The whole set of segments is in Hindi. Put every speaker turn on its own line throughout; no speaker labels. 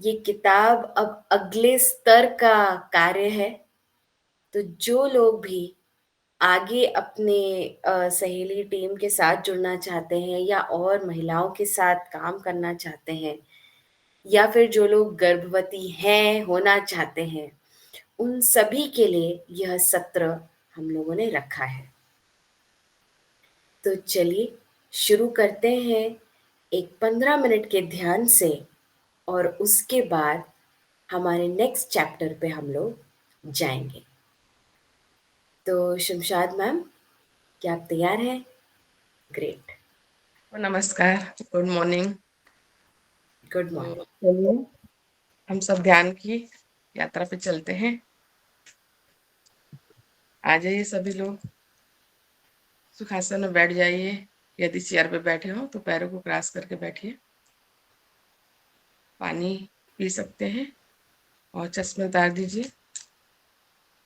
ये किताब अब अगले स्तर का कार्य है। तो जो लोग भी आगे अपने सहेली टीम के साथ जुड़ना चाहते हैं या और महिलाओं के साथ काम करना चाहते हैं या फिर जो लोग गर्भवती हैं, होना चाहते हैं, उन सभी के लिए यह सत्र हम लोगों ने रखा है। तो चलिए शुरू करते हैं एक 15 मिनट के ध्यान से और उसके बाद हमारे नेक्स्ट चैप्टर पे हम लोग जाएंगे। तो शमशाद मैम, क्या आप तैयार हैं? ग्रेट।
नमस्कार, गुड मॉर्निंग।
गुड
तो
मॉर्निंग।
चलिए हम सब ध्यान की यात्रा पे चलते हैं। आ जाइए सभी लोग, सुखासन में बैठ जाइए। यदि चेयर पे बैठे हो तो पैरों को क्रॉस करके बैठिए। पानी पी सकते हैं और चश्मे उतार दीजिए।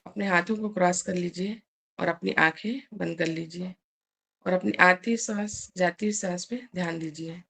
अपने हाथों को क्रॉस कर लीजिए और अपनी आंखें बंद कर लीजिए और अपनी आती सांस जाती सांस पे ध्यान दीजिए।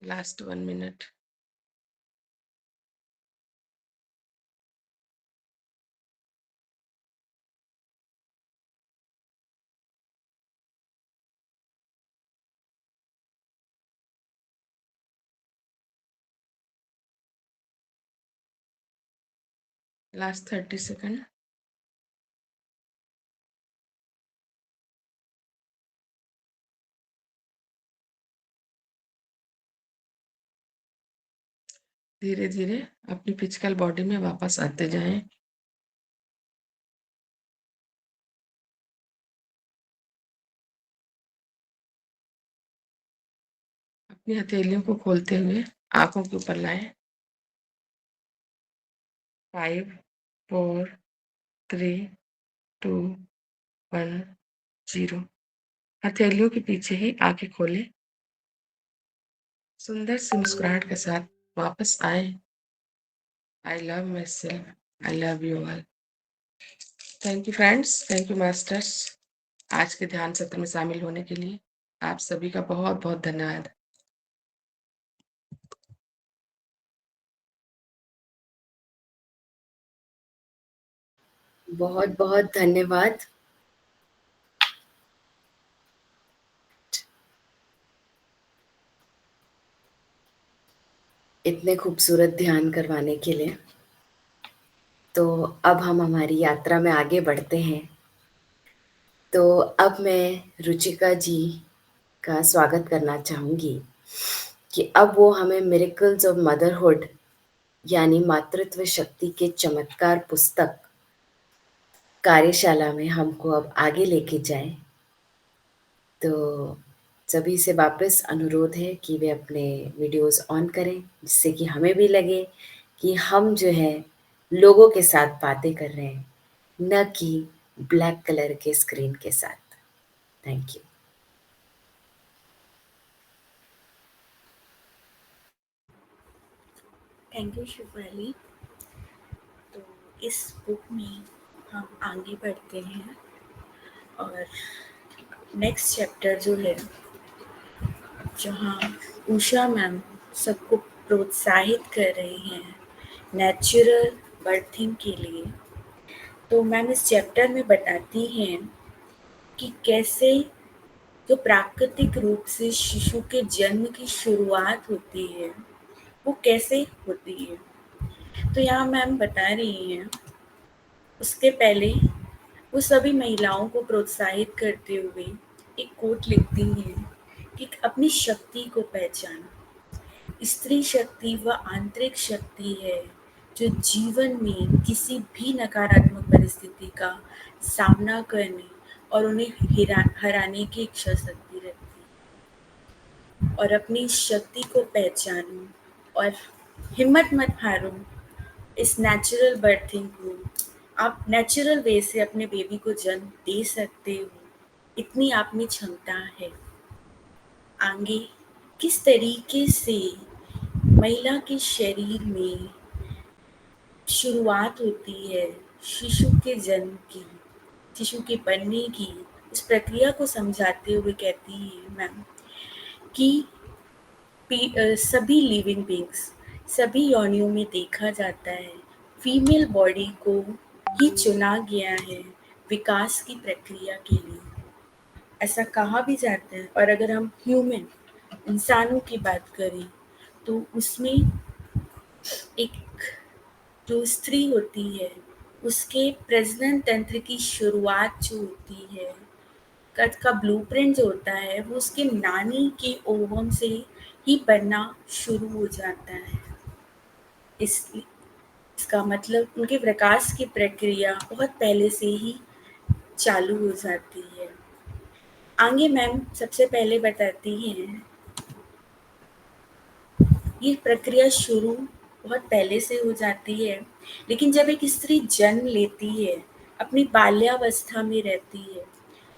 Last 1 minute. Last 30 second. धीरे-धीरे अपनी फिजिकल बॉडी में वापस आते जाएँ। अपनी हथेलियों को खोलते हुए आँखों के ऊपर लाएँ। 5, 4, 3, 2, 1, 0। हथेलियों के पीछे ही आँखें खोलें। सुंदर सी मुस्कुराहट के साथ वापस आएँ। I love my self, I love you all. Thank you friends, thank you masters, आज के ध्यान सत्र में शामिल होने के लिए। आप सभी का बहुत-बहुत धन्यवाद।
बहुत-बहुत धन्यवाद। इतने खूबसूरत ध्यान करवाने के लिए। तो अब हम हमारी यात्रा में आगे बढ़ते हैं। तो अब मैं रुचिका जी का स्वागत करना चाहूँगी कि अब वो हमें मिरेकल्स ऑफ मदरहुड यानी मातृत्व शक्ति के चमत्कार पुस्तक कार्यशाला में हमको अब आगे लेके जाएँ। तो सभी से वापस अनुरोध है कि वे अपने वीडियोज़ ऑन करें, जिससे कि हमें भी लगे कि हम जो है लोगों के साथ बातें कर रहे हैं, ना कि ब्लैक कलर के स्क्रीन के साथ। Thank you.
Thank you Shivali. तो इस बुक में हम आगे बढ़ते हैं और नेक्स्ट चैप्टर जो है, जहाँ उषा मैम सबको प्रोत्साहित कर रही हैं नेचुरल बर्थिंग के लिए। तो मैम इस चैप्टर में बताती हैं कि कैसे जो प्राकृतिक रूप से शिशु के जन्म की शुरुआत होती है, वो कैसे होती है। तो यहाँ मैम बता रही हैं, उसके पहले वो सभी महिलाओं को प्रोत्साहित करते हुए एक कोट लिखती हैं कि अपनी शक्ति को पहचानो। स्त्री शक्ति वह आंतरिक शक्ति है जो जीवन में किसी भी नकारात्मक परिस्थिति का सामना करने और उन्हें हराने की इच्छा शक्ति रखती है। और अपनी शक्ति को पहचानो और हिम्मत मत हारो। इस नेचुरल बर्थिंग को आप नेचुरल वे से अपने बेबी को जन्म दे सकते हो, इतनी आप में क्षमता है। आगे किस तरीके से महिला के शरीर में शुरुआत होती है शिशु के जन्म की, शिशु के बनने की, इस प्रक्रिया को समझाते हुए कहती है मैम कि सभी लिविंग बींग्स, सभी योनियों में देखा जाता है फीमेल बॉडी को ही चुना गया है विकास की प्रक्रिया के लिए, ऐसा कहा भी जाता है। और अगर हम ह्यूमन इंसानों की बात करें तो उसमें एक जो स्त्री होती है, उसके प्रजनन तंत्र की शुरुआत जो होती है, कद का ब्लूप्रिंट जो होता है, वो उसके नानी के ओवम से ही बनना शुरू हो जाता है। इसका मतलब उनके विकास की प्रक्रिया बहुत पहले से ही चालू हो जाती है। आगे मैम सबसे पहले बताती हैं, ये प्रक्रिया शुरू बहुत पहले से हो जाती है, लेकिन जब एक स्त्री जन्म लेती है, अपनी बाल्यावस्था में रहती है,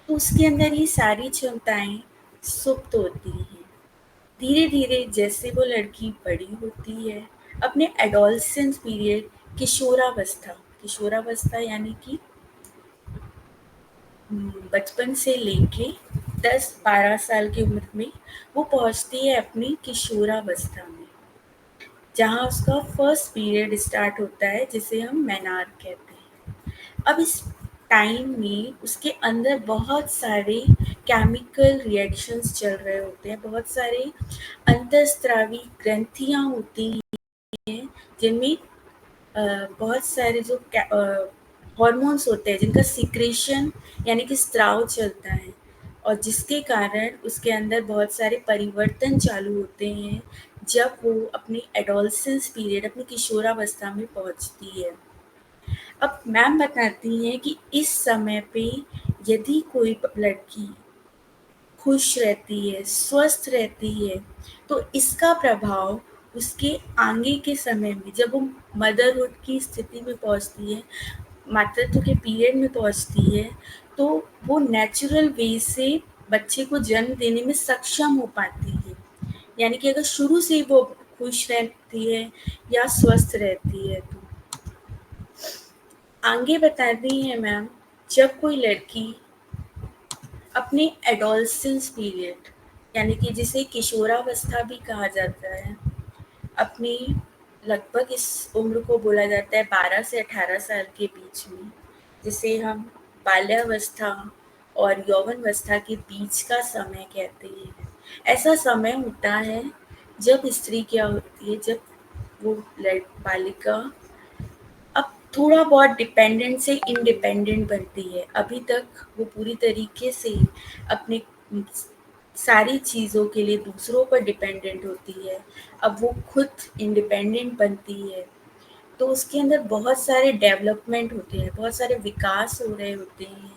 तो उसके अंदर ये सारी क्षमताएं सुप्त होती हैं। धीरे धीरे जैसे वो लड़की बड़ी होती है, अपने एडोलसेंस पीरियड, किशोरावस्था, किशोरावस्था यानी कि बचपन से लेके 10-12 साल की उम्र में वो पहुँचती है अपनी किशोरावस्था में, जहाँ उसका फर्स्ट पीरियड स्टार्ट होता है जिसे हम मेनार्क कहते हैं। अब इस टाइम में उसके अंदर बहुत सारे केमिकल रिएक्शंस चल रहे होते हैं, बहुत सारे अंतःस्रावी ग्रंथियाँ होती हैं जिनमें बहुत सारे जो हॉर्मोन्स होते हैं जिनका सिक्रेशन यानी कि स्त्राव चलता है, और जिसके कारण उसके अंदर बहुत सारे परिवर्तन चालू होते हैं जब वो अपनी एडोलसेंस पीरियड, अपनी किशोरावस्था में पहुंचती है। अब मैम बताती हैं कि इस समय पे यदि कोई लड़की खुश रहती है, स्वस्थ रहती है, तो इसका प्रभाव उसके आगे के समय में जब वो मदरहुड की स्थिति में पहुंचती है, मातृत्व के पीरियड में पहुंचती है, तो वो नेचुरल वे से बच्चे को जन्म देने में सक्षम हो पाती है। यानी कि अगर शुरू से ही वो खुश रहती है या स्वस्थ रहती है तो। आगे बताती हैं मैम, जब कोई लड़की अपने एडोलसेंस पीरियड यानी कि जिसे किशोरावस्था भी कहा जाता है, अपनी लगभग इस उम्र को बोला जाता है 12 से 18 साल के बीच में, जिसे हम बाल्यावस्था और यौवनावस्था के बीच का समय कहते हैं। ऐसा समय होता है जब स्त्री क्या होती है, जब वो बालिका अब थोड़ा बहुत डिपेंडेंट से इंडिपेंडेंट बनती है। अभी तक वो पूरी तरीके से अपने सारी चीज़ों के लिए दूसरों पर डिपेंडेंट होती है। अब वो खुद इंडिपेंडेंट बनती है, तो उसके अंदर बहुत सारे डेवलपमेंट होते हैं, बहुत सारे विकास हो रहे होते हैं।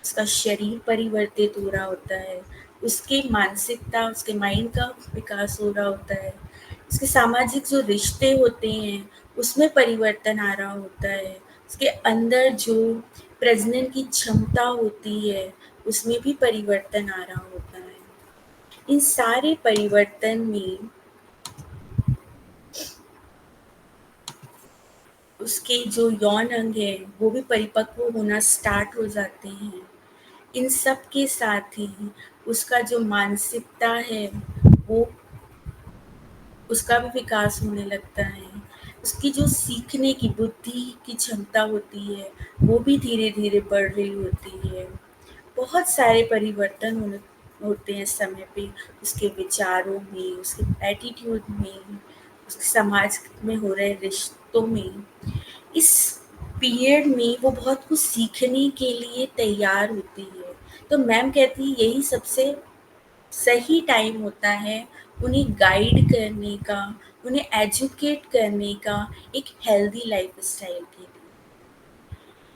उसका शरीर परिवर्तित हो रहा होता है, उसकी मानसिकता, उसके माइंड का विकास हो रहा होता है, उसके सामाजिक जो रिश्ते होते हैं उसमें परिवर्तन आ रहा होता है, उसके अंदर जो प्रजनन की क्षमता होती है उसमें भी परिवर्तन आ रहा होता है। इन सारे परिवर्तन में उसके जो यौन अंग हैं वो भी परिपक्व होना स्टार्ट हो जाते हैं। इन सब के साथ ही उसका जो मानसिकता है वो, उसका भी विकास होने लगता है। उसकी जो सीखने की, बुद्धि की क्षमता होती है वो भी धीरे-धीरे बढ़ रही होती है। बहुत सारे परिवर्तन होते हैं इस समय पे, उसके विचारों में, उसके एटीट्यूड में, उसके समाज में हो रहे रिश्तों में। इस पीरियड में वो बहुत कुछ सीखने के लिए तैयार होती है। तो मैम कहती है यही सबसे सही टाइम होता है उन्हें गाइड करने का, उन्हें एजुकेट करने का एक हेल्दी लाइफ़स्टाइल के लिए।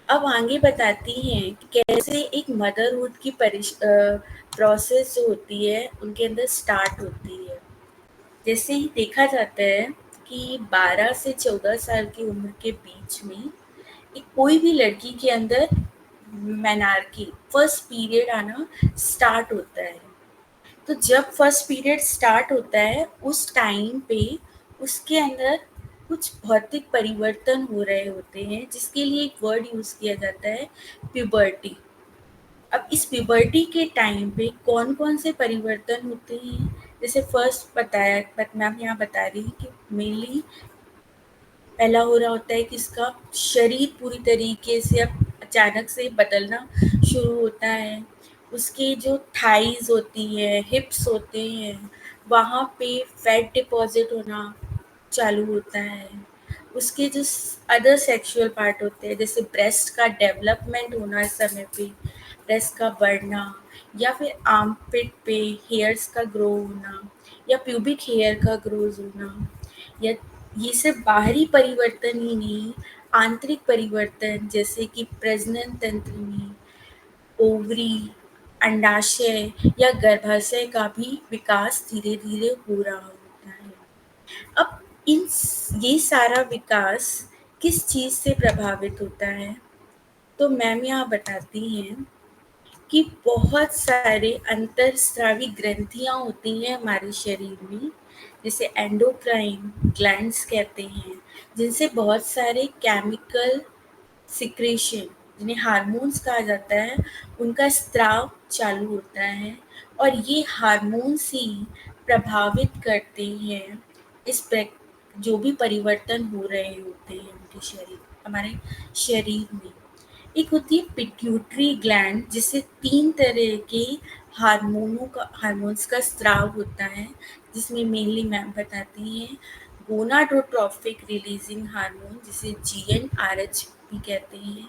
अब आगे बताती हैं कि कैसे एक मदरहुड की प्रोसेस जो होती है उनके अंदर स्टार्ट होती है। जैसे ही देखा जाता है कि 12 से 14 साल की उम्र के बीच में एक कोई भी लड़की के अंदर मेनार्की, फर्स्ट पीरियड आना स्टार्ट होता है। तो जब फर्स्ट पीरियड स्टार्ट होता है उस टाइम पे उसके अंदर कुछ भौतिक परिवर्तन हो रहे होते हैं, जिसके लिए एक वर्ड यूज़ किया जाता है, प्यूबर्टी। अब इस प्यूबर्टी के टाइम पे कौन-कौन से परिवर्तन होते हैं, जैसे फर्स्ट बताया मैम यहाँ बता रही हैं कि मेनली पहला हो रहा होता है कि इसका शरीर पूरी तरीके से अब अचानक से बदलना शुरू होता है। उसकी जो थाइज़ होती है, हिप्स होते हैं, वहाँ पे फैट डिपॉज़िट होना चालू होता है। उसके जो अदर सेक्सुअल पार्ट होते हैं, जैसे ब्रेस्ट का डेवलपमेंट होना इस समय पे, ब्रेस्ट का बढ़ना, या फिर आर्मपिट पे हेयर्स का ग्रो होना, या प्यूबिक हेयर का ग्रोथ होना, या ये सिर्फ बाहरी परिवर्तन ही नहीं, आंतरिक परिवर्तन जैसे कि प्रजनन तंत्र में ओवरी, अंडाशय या गर्भाशय का भी विकास धीरे-धीरे हो रहा होता है। अब ये सारा विकास किस चीज़ से प्रभावित होता है? तो मैम यहाँ बताती हैं कि बहुत सारे अंतःस्रावी ग्रंथियाँ होती हैं हमारे शरीर में, जिसे एंडोक्राइन ग्लैंड्स कहते हैं, जिनसे बहुत सारे केमिकल सिक्रेशन, जिन्हें हार्मोन्स कहा जाता है, उनका स्त्राव चालू होता है और ये हार्मोन्स ही प्रभावित करते हैं इस जो भी परिवर्तन हो रहे होते हैं उनके हमारे शरीर में। एक होती है पिट्यूटरी ग्लैंड, जिससे 3 तरह के हार्मोन्स का स्त्राव होता है, जिसमें मेनली मैम बताती हैं गोनाडोट्रोपिक रिलीजिंग हार्मोन, जिसे GnRH भी कहते हैं।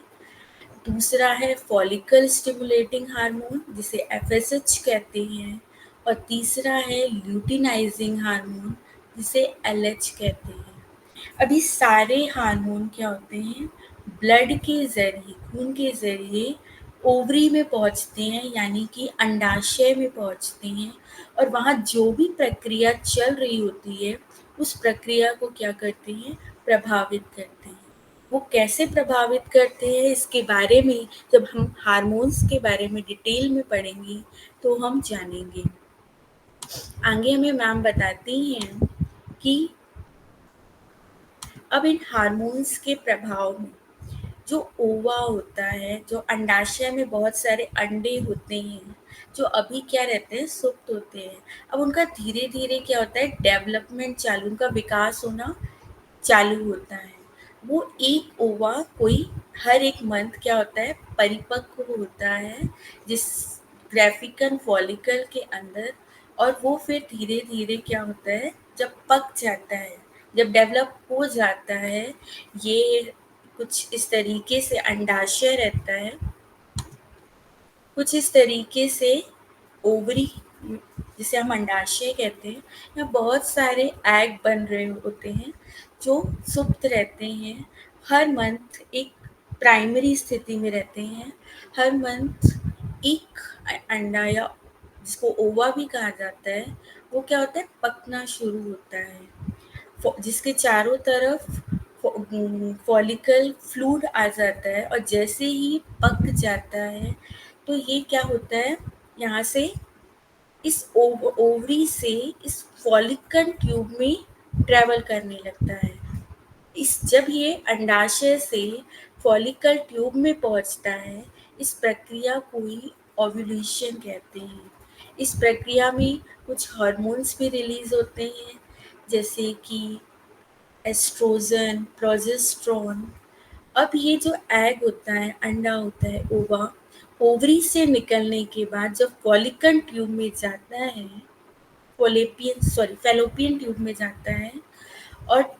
दूसरा है फॉलिकल स्टिमुलेटिंग हार्मोन, जिसे FSH कहते हैं। और तीसरा है ल्यूटिनाइजिंग हार्मोन, जिसे LH कहते हैं। अब ये सारे हार्मोन क्या होते हैं, ब्लड के ज़रिए, खून के ज़रिए ओवरी में पहुंचते हैं, यानी कि अंडाशय में पहुंचते हैं, और वहाँ जो भी प्रक्रिया चल रही होती है उस प्रक्रिया को क्या करते हैं, प्रभावित करते हैं। वो कैसे प्रभावित करते हैं इसके बारे में जब हम हार्मोन्स के बारे में डिटेल में पढ़ेंगे तो हम जानेंगे। आगे हमें मैम बताती हैं कि अब इन हार्मोन्स के प्रभाव में जो ओवा होता है, जो अंडाशय में बहुत सारे अंडे होते हैं, जो अभी क्या रहते हैं, सुप्त होते हैं। अब उनका धीरे धीरे क्या होता है, डेवलपमेंट चालू, उनका विकास होना चालू होता है। वो एक ओवा कोई हर एक मंथ क्या होता है, परिपक्व होता है, जिस ग्राफिकन फॉलिकल के अंदर, और वो फिर धीरे धीरे क्या होता है, जब पक जाता है, जब डेवलप हो जाता है, ये कुछ इस तरीके से अंडाशय रहता है, कुछ इस तरीके से ओवरी, जिसे हम अंडाशय कहते हैं, यहाँ बहुत सारे एग बन रहे होते हैं जो सुप्त रहते हैं। हर मंथ एक प्राइमरी स्थिति में रहते हैं। हर मंथ एक अंडा, या जिसको ओवा भी कहा जाता है, वो क्या होता है, पकना शुरू होता है, जिसके चारों तरफ फॉलिकल फ्लूइड आ जाता है, और जैसे ही पक जाता है तो ये क्या होता है, यहाँ से इस ओवरी से इस फॉलिकल ट्यूब में ट्रेवल करने लगता है। जब ये अंडाशय से फॉलिकल ट्यूब में पहुंचता है, इस प्रक्रिया को ही ओव्यूलेशन कहते हैं। इस प्रक्रिया में कुछ हार्मोन्स भी रिलीज होते हैं, जैसे कि एस्ट्रोजन, प्रोजेस्टेरोन। अब ये जो एग होता है, अंडा होता है, ओवा, ओवरी से निकलने के बाद जब फॉलिकल ट्यूब में जाता है, फैलोपियन ट्यूब में जाता है, और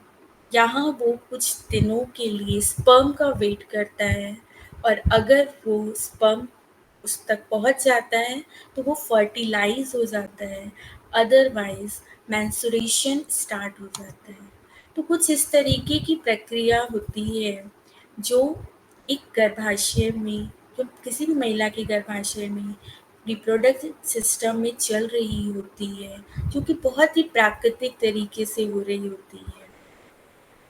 यहाँ वो कुछ दिनों के लिए स्पर्म का वेट करता है, और अगर वो स्पर्म उस तक पहुँच जाता है तो वो फर्टिलाइज हो जाता है, अदरवाइज मेंस्ट्रुएशन स्टार्ट हो जाता है। तो कुछ इस तरीके की प्रक्रिया होती है जो एक गर्भाशय में, जो किसी भी महिला के गर्भाशय में रिप्रोडक्टिव सिस्टम में चल रही होती है, जो कि बहुत ही प्राकृतिक तरीके से हो रही होती है।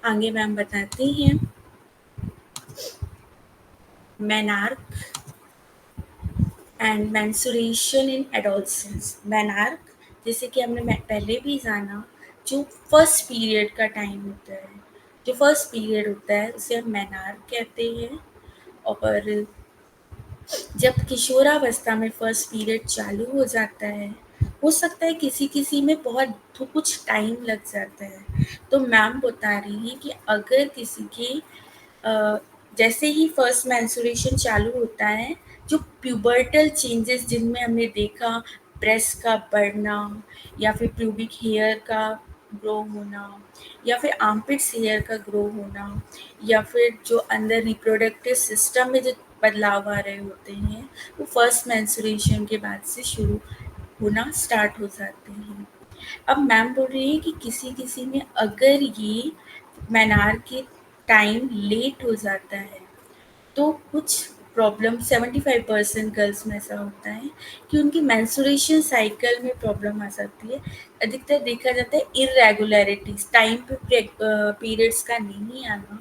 आगे मैम बताती हैं menarche and menstruation in adolescence. Menarche, जैसे कि हमने पहले भी जाना, जो फर्स्ट पीरियड का टाइम होता है, जो फर्स्ट पीरियड होता है उसे हम मेनार्क कहते हैं। और जब किशोरावस्था में फर्स्ट पीरियड चालू हो जाता है, हो सकता है किसी किसी में बहुत कुछ टाइम लग जाता है। तो मैम बता रही हैं कि अगर किसी के जैसे ही फर्स्ट मेंस्ट्रुएशन चालू होता है, जो प्यूबर्टल चेंजेस जिनमें हमने देखा, ब्रेस्ट का बढ़ना, या फिर प्यूबिक हेयर का ग्रो होना, या फिर आर्मपिट्स हेयर का ग्रो होना, या फिर जो अंदर रिप्रोडक्टिव सिस्टम में जो बदलाव आ रहे होते हैं, वो फर्स्ट मेंस्ट्रुएशन के बाद से शुरू होना स्टार्ट हो जाते हैं। अब मैम बोल रही है कि किसी किसी में अगर ये मेनार के टाइम लेट हो जाता है तो कुछ प्रॉब्लम 75% गर्ल्स में ऐसा होता है कि उनकी मेंस्ट्रुएशन साइकिल में प्रॉब्लम आ जाती है। अधिकतर देखा जाता है इरेगुलरिटीज, टाइम पे पीरियड्स का नहीं आना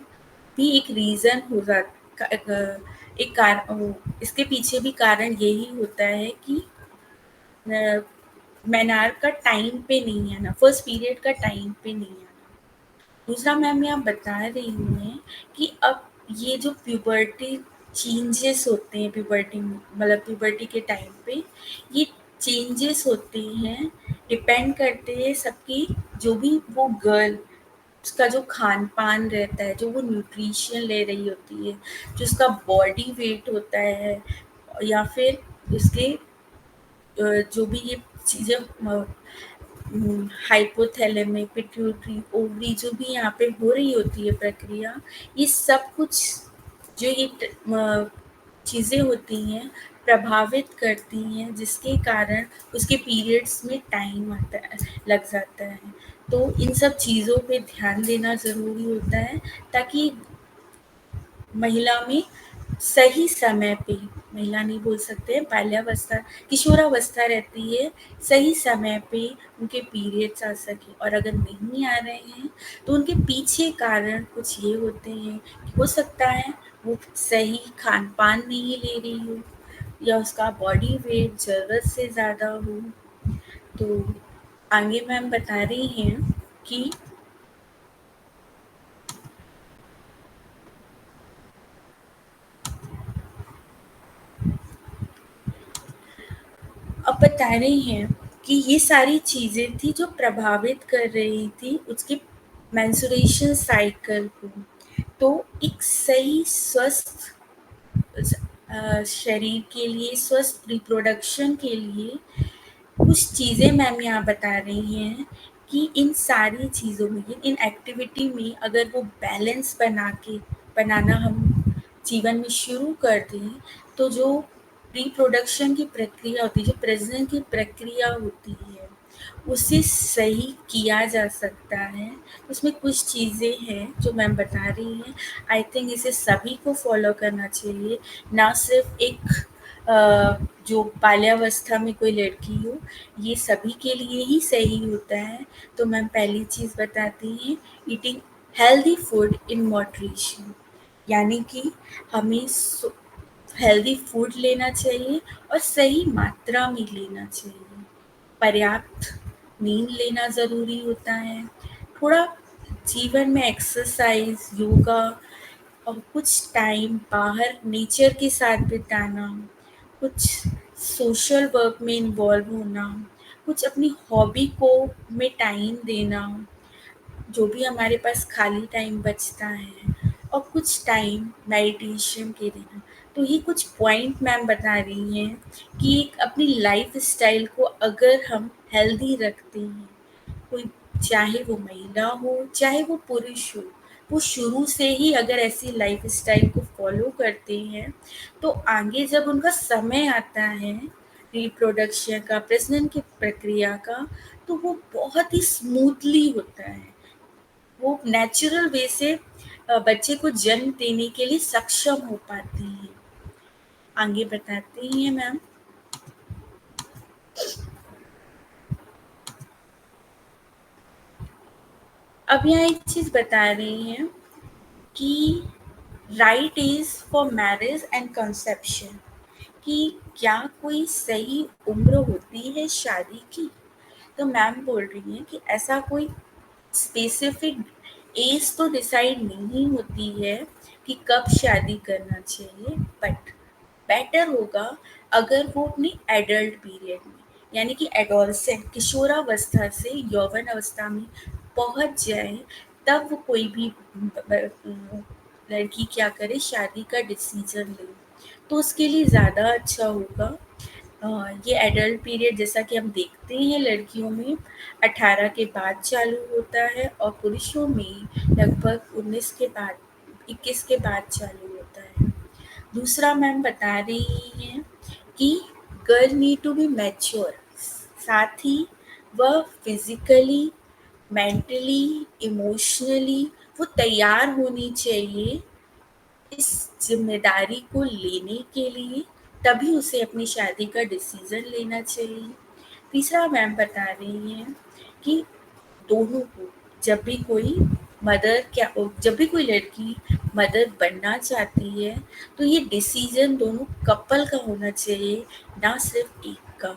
भी एक रीज़न हो जाता, एक कारण, इसके पीछे भी कारण यही होता है कि मेनार का टाइम पे नहीं आना, फर्स्ट पीरियड का टाइम पे नहीं आना। दूसरा मैम यहाँ बता रही हैं कि अब ये जो प्यूबर्टी चेंजेस होते हैं प्यूबर्टी में, मतलब प्यूबर्टी के टाइम पे ये चेंजेस होते हैं, डिपेंड करते हैं सबकी, जो भी वो गर्ल उसका जो खान पान रहता है, जो वो न्यूट्रिशन ले रही होती है, जो उसका बॉडी वेट होता है, या फिर उसके जो भी ये चीज़ें हाइपोथैलेमिक पिट्यूटरी ओवरी जो भी यहाँ पे हो रही होती है प्रक्रिया, ये सब कुछ जो ये चीज़ें होती हैं प्रभावित करती हैं, जिसके कारण उसके पीरियड्स में टाइम आता है, लग जाता है। तो इन सब चीज़ों पे ध्यान देना ज़रूरी होता है, ताकि महिला में सही समय पे, महिला नहीं बोल सकते हैं, बाल्यावस्था किशोरावस्था रहती है, सही समय पे उनके पीरियड्स आ सके, और अगर नहीं आ रहे हैं तो उनके पीछे कारण कुछ ये होते हैं कि हो सकता है वो सही खान पान नहीं ले रही हो, या उसका बॉडी वेट ज़रूरत से ज़्यादा हो। तो आगे मैम बता रही हैं कि अब बता रही हैं कि ये सारी चीज़ें थी जो प्रभावित कर रही थी उसके मेंस्ट्रुएशन साइकिल को। तो एक सही स्वस्थ शरीर के लिए, स्वस्थ रिप्रोडक्शन के लिए कुछ चीज़ें मैम यहाँ बता रही हैं कि इन सारी चीज़ों में, इन एक्टिविटी में अगर वो बैलेंस बनाना हम जीवन में शुरू कर दें, तो जो रिप्रोडक्शन की प्रक्रिया होती है, जो प्रजनन की प्रक्रिया होती है, उसे सही किया जा सकता है। उसमें कुछ चीज़ें हैं जो मैम बता रही हैं, आई थिंक इसे सभी को फॉलो करना चाहिए, ना सिर्फ एक जो बाल्यावस्था में कोई लड़की हो, ये सभी के लिए ही सही होता है। तो मैम पहली चीज़ बताती हैं, eating healthy food in moderation, यानी कि हमें हेल्दी फूड लेना चाहिए और सही मात्रा में लेना चाहिए। पर्याप्त नींद लेना ज़रूरी होता है, थोड़ा जीवन में एक्सरसाइज, योगा और कुछ टाइम बाहर नेचर के साथ बिताना, कुछ सोशल वर्क में इन्वॉल्व होना, कुछ अपनी हॉबी को में टाइम देना, जो भी हमारे पास खाली टाइम बचता है, और कुछ टाइम मेडिटेशन के देना। तो ये कुछ पॉइंट मैम बता रही हैं कि एक अपनी लाइफ स्टाइल को अगर हम हेल्दी रखते हैं, कोई चाहे वो महिला हो चाहे वो पुरुष हो, वो शुरू से ही अगर ऐसी लाइफ स्टाइल को फॉलो करते हैं, तो आगे जब उनका समय आता है रिप्रोडक्शन का, प्रजनन की प्रक्रिया का, तो वो बहुत ही स्मूथली होता है, वो नेचुरल वे से बच्चे को जन्म देने के लिए सक्षम हो पाते हैं। आगे बताते हैं मैम। अब यहाँ एक चीज़ बता रही हैं कि right age for marriage and conception, कि क्या कोई सही उम्र होती है शादी की। तो मैम बोल रही हैं कि ऐसा कोई स्पेसिफिक एज तो डिसाइड नहीं होती है कि कब शादी करना चाहिए, बट बेटर होगा अगर वो अपनी एडल्ट पीरियड में, यानी कि एडोलसेंट किशोरावस्था से यौवन अवस्था में पहुंच जाए, तब वो कोई भी लड़की क्या करे, शादी का डिसीजन ले, तो उसके लिए ज़्यादा अच्छा होगा। ये एडल्ट पीरियड जैसा कि हम देखते हैं लड़कियों में 18 के बाद चालू होता है, और पुरुषों में लगभग 19 के बाद, 21 के बाद चालू होता है। दूसरा मैम बता रही हैं कि girl need to be mature, साथ ही वह फिजिकली, मेंटली, इमोशनली वो तैयार होनी चाहिए इस ज़िम्मेदारी को लेने के लिए, तभी उसे अपनी शादी का डिसीज़न लेना चाहिए। तीसरा मैम बता रही हैं कि दोनों को, जब भी कोई लड़की मदर बनना चाहती है, तो ये डिसीज़न दोनों कपल का होना चाहिए, ना सिर्फ एक का।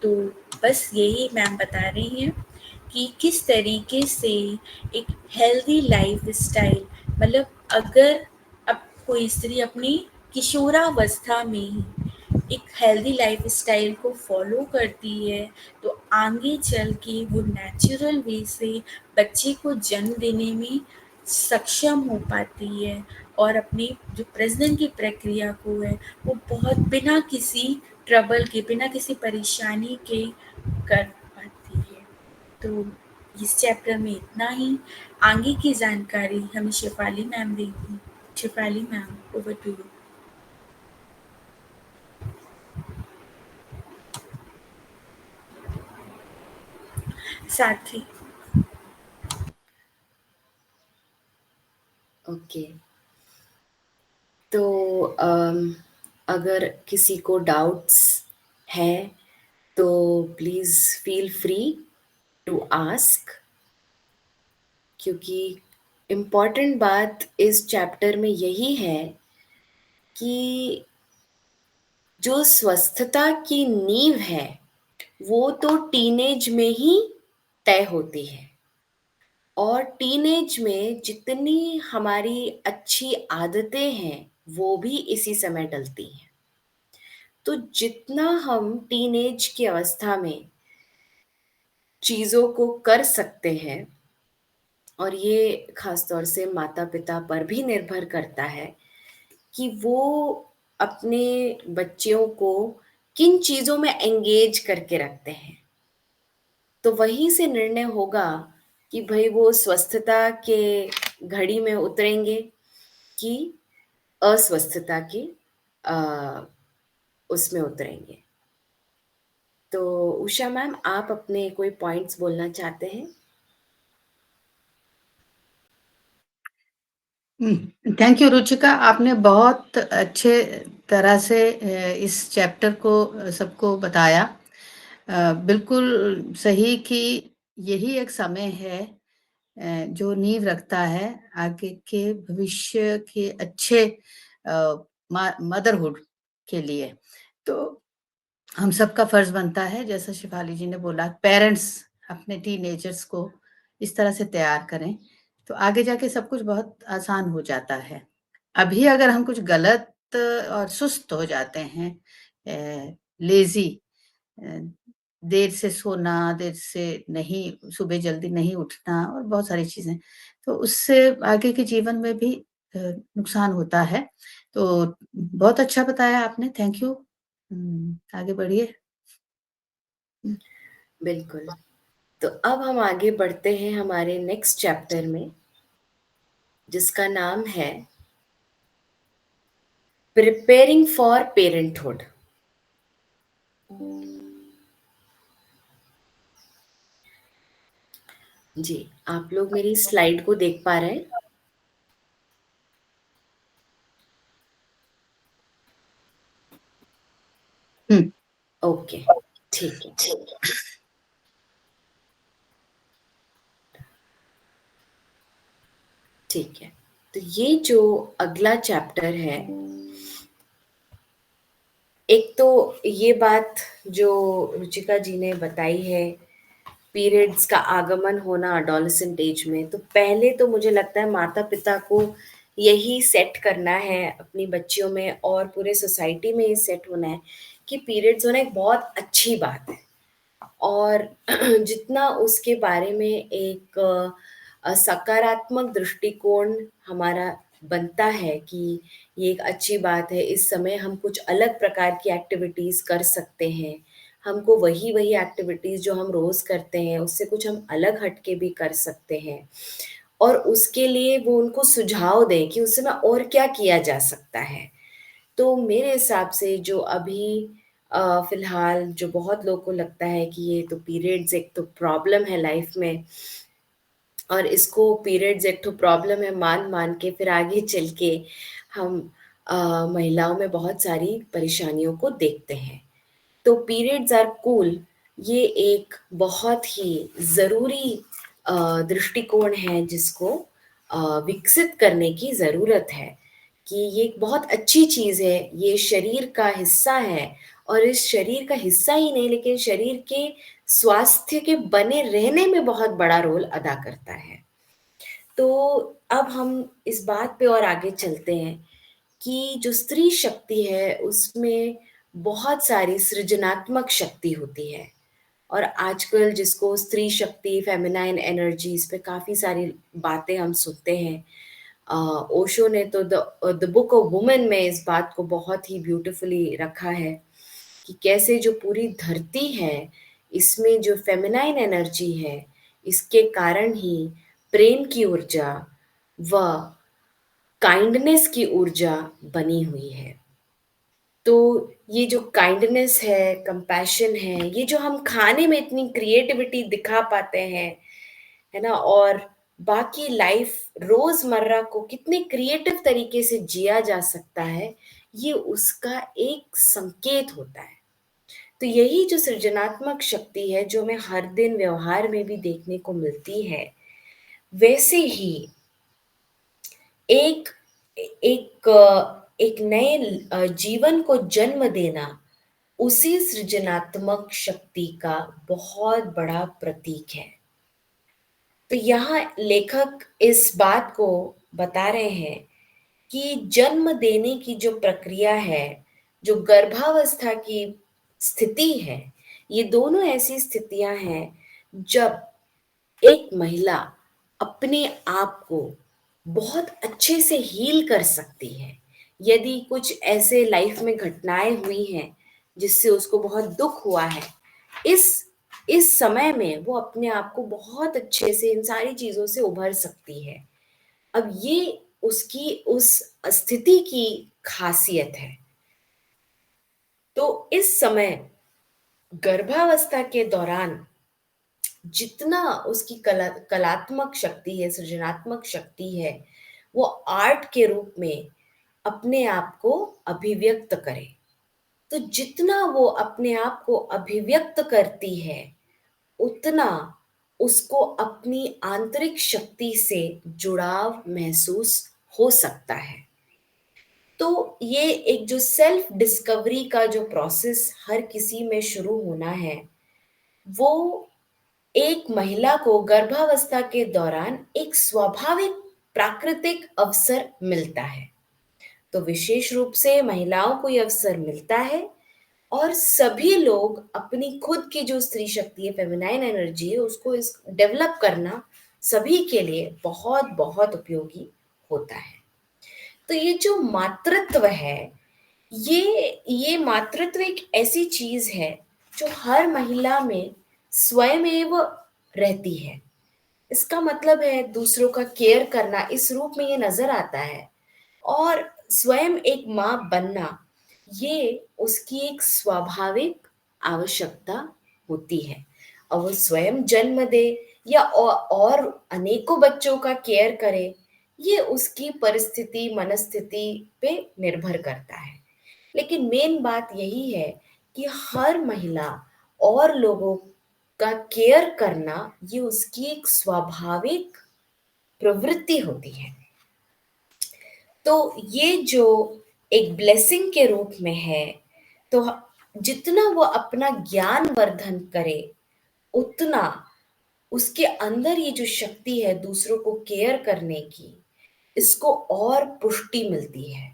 तो बस यही मैम बता रही हैं कि किस तरीके से एक हेल्दी लाइफ स्टाइल, मतलब अगर अब कोई स्त्री अपनी किशोरावस्था में ही एक हेल्दी लाइफस्टाइल को फॉलो करती है तो आगे चल के वो नेचुरल वे से बच्चे को जन्म देने में सक्षम हो पाती है और अपने जो प्रजनन की प्रक्रिया को है वो बहुत बिना किसी ट्रबल के, बिना किसी परेशानी के कर पाती है। तो इस चैप्टर में इतना ही। आगे की जानकारी हमें शेफाली मैम देंगी। Shefali ma'am, over to you. साथी।
ओके, तो अगर किसी को डाउट्स हैं तो please feel free to ask, क्योंकि इम्पॉर्टेंट बात इस चैप्टर में यही है कि जो स्वस्थता की नींव है वो तो टीनेज में ही तय होती है, और टीनेज में जितनी हमारी अच्छी आदतें हैं वो भी इसी समय डलती हैं। तो जितना हम टीनेज की अवस्था में चीज़ों को कर सकते हैं, और ये खास तौर से माता-पिता पर भी निर्भर करता है कि वो अपने बच्चों को किन चीज़ों में एंगेज करके रखते हैं। तो वहीं से निर्णय होगा कि भई वो स्वस्थता के घड़ी में उतरेंगे कि अस्वस्थता की अ, उसमें उतरेंगे। तो उषा मैम, आप अपने कोई पॉइंट्स बोलना चाहते हैं?
थैंक यू रुचिका, आपने बहुत अच्छे तरह से इस चैप्टर को सबको बताया। बिल्कुल सही कि यही एक समय है जो नींव रखता है आगे के भविष्य के अच्छे मदरहुड के लिए। तो हम सबका फर्ज बनता है, जैसा शिफाली जी ने बोला, पेरेंट्स अपने टीनेजर्स को इस तरह से तैयार करें तो आगे जाके सब कुछ बहुत आसान हो जाता है। अभी अगर हम कुछ गलत और सुस्त हो जाते हैं, लेजी, देर से सोना, देर से नहीं, सुबह जल्दी नहीं उठना और बहुत सारी चीजें, तो उससे आगे के जीवन में भी नुकसान होता है। तो बहुत अच्छा बताया आपने, थैंक यू। आगे बढ़िए।
बिल्कुल। तो अब हम आगे बढ़ते हैं हमारे नेक्स्ट चैप्टर में, जिसका नाम है प्रिपेयरिंग फॉर पेरेंटहुड। जी, आप लोग मेरी स्लाइड को देख पा रहे हैं?
हुँ।
ओके, ठीक है। ठीक है। तो ये जो अगला चैप्टर है, एक तो ये बात जो रुचिका जी ने बताई है, पीरियड्स का आगमन होना एडोलेसेंट एज में, तो पहले तो मुझे लगता है माता-पिता को यही सेट करना है अपनी बच्चियों में और पूरे सोसाइटी में ये सेट होना है कि पीरियड्स होना एक बहुत अच्छी बात है। और जितना उसके बारे में एक सकारात्मक दृष्टिकोण हमारा बनता है कि ये एक अच्छी बात है, इस समय हम कुछ अलग प्रकार की एक्टिविटीज़ कर सकते हैं। हमको वही-वही एक्टिविटीज़ जो हम रोज़ करते हैं, उससे कुछ हम अलग हट के भी कर सकते हैं। और उसके लिए वो उनको सुझाव दें कि उस समय और क्या किया जा सकता है। तो मेरे हिसाब से जो अभी फ़िलहाल जो बहुत लोगों को लगता है कि ये तो पीरियड्स एक तो प्रॉब्लम है लाइफ़ में, और इसको पीरियड्स एक तो प्रॉब्लम है मान-मान के फिर आगे चल के हम महिलाओं में बहुत सारी परेशानियों को देखते हैं। तो पीरियड्स आर कूल, ये एक बहुत ही ज़रूरी दृष्टिकोण है जिसको विकसित करने की ज़रूरत है कि ये एक बहुत अच्छी चीज़ है, ये शरीर का हिस्सा है, और इस शरीर का हिस्सा ही नहीं लेकिन शरीर के स्वास्थ्य के बने रहने में बहुत बड़ा रोल अदा करता है। तो अब हम इस बात पे और आगे चलते हैं कि जो स्त्री शक्ति है उसमें बहुत सारी सृजनात्मक शक्ति होती है। और आजकल जिसको स्त्री शक्ति, फेमिनाइन एनर्जी, इस पे काफ़ी सारी बातें हम सुनते हैं। ओशो ने तो द बुक ऑफ वुमेन में इस बात को बहुत ही ब्यूटीफुली रखा है कि कैसे जो पूरी धरती है, इसमें जो फेमिनाइन एनर्जी है, इसके कारण ही प्रेम की ऊर्जा व काइंडनेस की ऊर्जा बनी हुई है। तो ये जो काइंडनेस है, कंपैशन है, ये जो हम खाने में इतनी क्रिएटिविटी दिखा पाते हैं, है ना? और बाकी लाइफ रोज़मर्रा को कितने क्रिएटिव तरीके से जिया जा सकता है, ये उसका एक संकेत होता है। तो यही जो सृजनात्मक शक्ति है, जो हमें हर दिन व्यवहार में भी देखने को मिलती है, वैसे ही एक एक नए जीवन को जन्म देना, उसी सृजनात्मक शक्ति का बहुत बड़ा प्रतीक है। तो यहाँ लेखक इस बात को बता रहे हैं कि जन्म देने की जो प्रक्रिया है, जो गर्भावस्था की स्थिति है, ये दोनों ऐसी स्थितियां हैं जब एक महिला अपने आप को बहुत अच्छे से हील कर सकती है। यदि कुछ ऐसे लाइफ में घटनाएं हुई हैं जिससे उसको बहुत दुख हुआ है, इस इस समय में वो अपने आप को बहुत अच्छे से इन सारी चीजों से उभर सकती है। अब ये उसकी उस स्थिति की खासियत है। तो इस समय गर्भावस्था के दौरान जितना उसकी कलात्मक शक्ति है, सृजनात्मक शक्ति है, वो आर्ट के रूप में अपने आप को अभिव्यक्त करे। तो जितना वो अपने आप को अभिव्यक्त करती है, उतना उसको अपनी आंतरिक शक्ति से जुड़ाव महसूस हो सकता है। तो ये एक जो सेल्फ डिस्कवरी का जो प्रोसेस हर किसी में शुरू होना है, वो एक महिला को गर्भावस्था के दौरान एक स्वाभाविक प्राकृतिक अवसर मिलता है। तो विशेष रूप से महिलाओं को ये अवसर मिलता है और सभी लोग अपनी खुद की जो स्त्री शक्ति है, फेमिनाइन एनर्जी है, उसको इस डेवलप करना सभी के लिए बहुत बहुत उपयोगी होता है। तो ये जो मातृत्व है, ये मातृत्व एक ऐसी चीज है जो हर महिला में स्वयमेव रहती है। इसका मतलब है दूसरों का केयर करना, इस रूप में ये नजर आता है। और स्वयं एक माँ बनना, ये उसकी एक स्वाभाविक आवश्यकता होती है। और वो स्वयं जन्म दे या और अनेकों बच्चों का केयर करे, ये उसकी परिस्थिति, मनस्थिति पे निर्भर करता है। लेकिन मेन बात यही है कि हर महिला और लोगों का केयर करना, ये उसकी एक स्वाभाविक प्रवृत्ति होती है। तो ये जो एक ब्लेसिंग के रूप में है, तो जितना वो अपना ज्ञान वर्धन करे, उतना उसके अंदर ये जो शक्ति है दूसरों को केयर करने की, इसको और पुष्टि मिलती है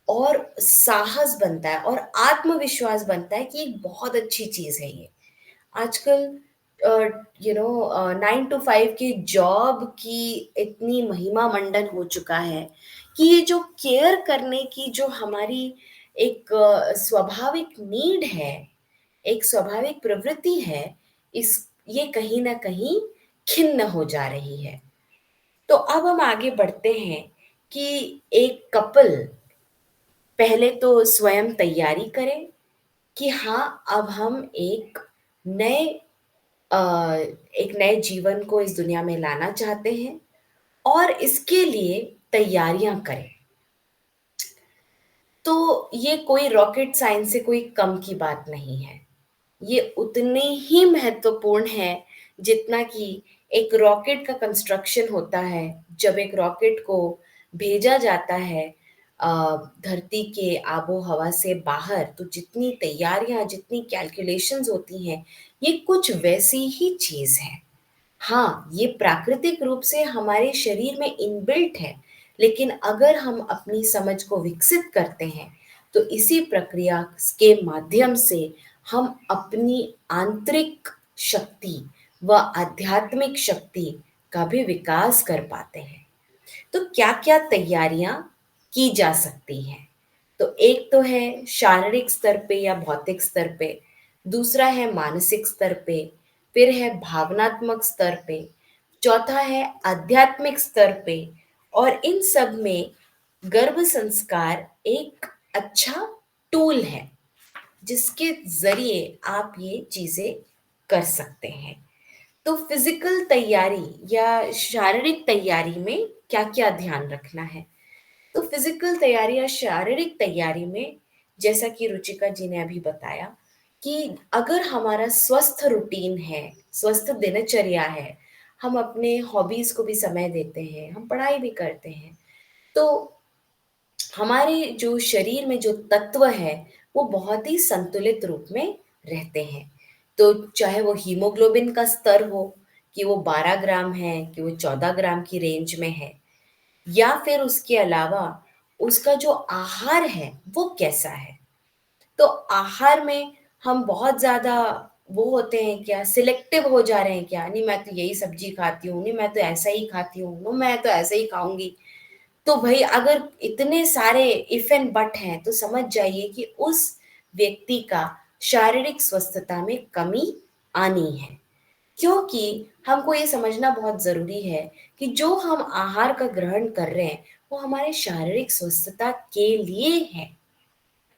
और साहस बनता है और आत्मविश्वास बनता है कि एक बहुत अच्छी चीज है ये। आजकल 9 to 5 की जॉब की इतनी महिमा मंडन हो चुका है कि ये जो केयर करने की जो हमारी एक स्वाभाविक नीड है, एक स्वाभाविक प्रवृत्ति है, इस ये कहीं ना कहीं खिन्न हो जा रही है। तो अब हम आगे बढ़ते हैं कि एक कपल पहले तो स्वयं तैयारी करें कि हाँ, अब हम नए एक नए जीवन को इस दुनिया में लाना चाहते हैं और इसके लिए तैयारियां करें। तो ये कोई रॉकेट साइंस से कोई कम की बात नहीं है। ये उतने ही महत्वपूर्ण है जितना कि एक रॉकेट का कंस्ट्रक्शन होता है। जब एक रॉकेट को भेजा जाता है धरती के आबो हवा से बाहर, तो जितनी तैयारियां, जितनी कैलकुलेशंस होती हैं, ये कुछ वैसी ही चीज है। हाँ, ये प्राकृतिक रूप से हमारे शरीर में इनबिल्ट है, लेकिन अगर हम अपनी समझ को विकसित करते हैं तो इसी प्रक्रिया के माध्यम से हम अपनी आंतरिक शक्ति व आध्यात्मिक शक्ति का भी विकास कर पाते हैं। तो क्या क्या तैयारियां की जा सकती हैं? तो एक तो है शारीरिक स्तर पे या भौतिक स्तर पे, दूसरा है मानसिक स्तर पे, फिर है भावनात्मक स्तर पे, चौथा है आध्यात्मिक स्तर पे, और इन सब में गर्भ संस्कार एक अच्छा टूल है जिसके जरिए आप ये चीजें कर सकते हैं। तो फिजिकल तैयारी या शारीरिक तैयारी में क्या क्या ध्यान रखना है? तो फिजिकल तैयारी या शारीरिक तैयारी में जैसा कि रुचिका जी ने अभी बताया कि अगर हमारा स्वस्थ रूटीन है, स्वस्थ दिनचर्या है, हम अपने हॉबीज को भी समय देते हैं, हम पढ़ाई भी करते हैं, तो हमारे जो शरीर में जो तत्व है वो बहुत ही संतुलित रूप में रहते हैं। तो चाहे वो हीमोग्लोबिन का स्तर हो कि वो 12 ग्राम है कि वो 14 ग्राम की रेंज में है, या फिर उसके अलावा उसका जो आहार है वो कैसा है। तो आहार में हम बहुत ज़्यादा वो होते हैं क्या, सिलेक्टिव हो जा रहे हैं क्या, नहीं मैं तो यही सब्जी खाती हूँ, नहीं मैं तो ऐसा ही खाती हूँ, नो मैं तो ऐसे ही खाऊंगी। तो भाई अगर इतने सारे इफ एंड बट हैं तो समझ जाइए कि उस व्यक्ति का शारीरिक स्वस्थता में कमी आनी है। क्योंकि हमको ये समझना बहुत जरूरी है कि जो हम आहार का ग्रहण कर रहे हैं वो हमारे शारीरिक स्वस्थता के लिए है।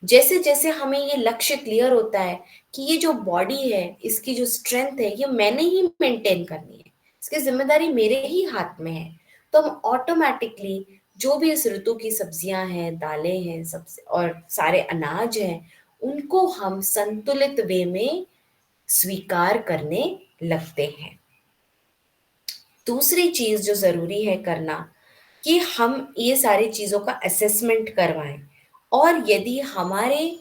जैसे जैसे हमें ये लक्ष्य क्लियर होता है कि ये जो बॉडी है, इसकी जो स्ट्रेंथ है, ये मैंने ही मेंटेन करनी है, इसकी जिम्मेदारी मेरे ही हाथ में है, तो हम ऑटोमेटिकली जो भी इस ऋतु की सब्जियां हैं, दालें हैं, सब और सारे अनाज हैं, उनको हम संतुलित वे में स्वीकार करने लगते हैं। दूसरी चीज जो जरूरी है करना कि हम ये सारी चीजों का असेसमेंट करवाएं, और यदि हमारे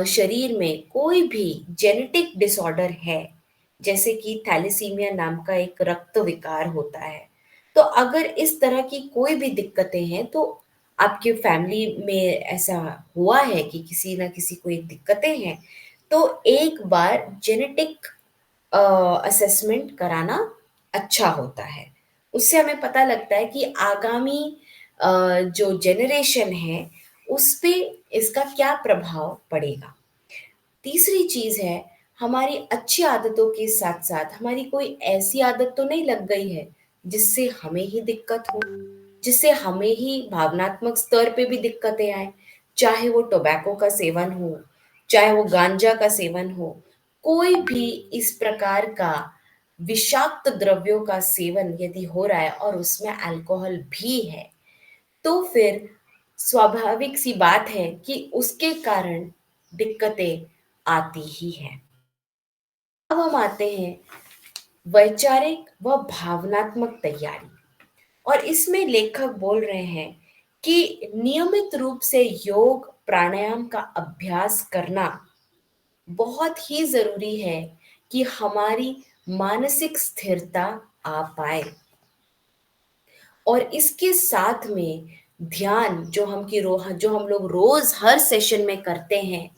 शरीर में कोई भी जेनेटिक डिसऑर्डर है, जैसे कि थैलेसीमिया नाम का एक रक्त विकार होता है, तो अगर इस तरह की कोई भी दिक्कतें हैं, तो आपके फैमिली में ऐसा हुआ है कि किसी ना किसी को ये दिक्कतें हैं, तो एक बार जेनेटिक असेसमेंट कराना अच्छा होता है। उससे हमें पता लगता है कि आगामी जो जेनरेशन है उस पे इसका क्या प्रभाव पड़ेगा। तीसरी चीज है, हमारी अच्छी आदतों के साथ साथ हमारी कोई ऐसी आदत तो नहीं लग गई है जिससे हमें ही दिक्कत हो, जिससे हमें ही भावनात्मक स्तर पे भी दिक्कतें आए। चाहे वो टोबैको का सेवन हो, चाहे वो गांजा का सेवन हो, कोई भी इस प्रकार का विषाक्त द्रव्यों का सेवन यदि हो रहा है और उसमें अल्कोहल भी है, तो फिर स्वाभाविक सी बात है कि उसके कारण दिक्कतें आती ही हैं। अब हम आते हैं वैचारिक व भावनात्मक तैयारी, और इसमें लेखक बोल रहे हैं कि नियमित रूप से योग प्राणायाम का अभ्यास करना बहुत ही जरूरी है कि हमारी मानसिक स्थिरता आ पाए। और इसके साथ में ध्यान जो हम लोग रोज हर सेशन में करते हैं,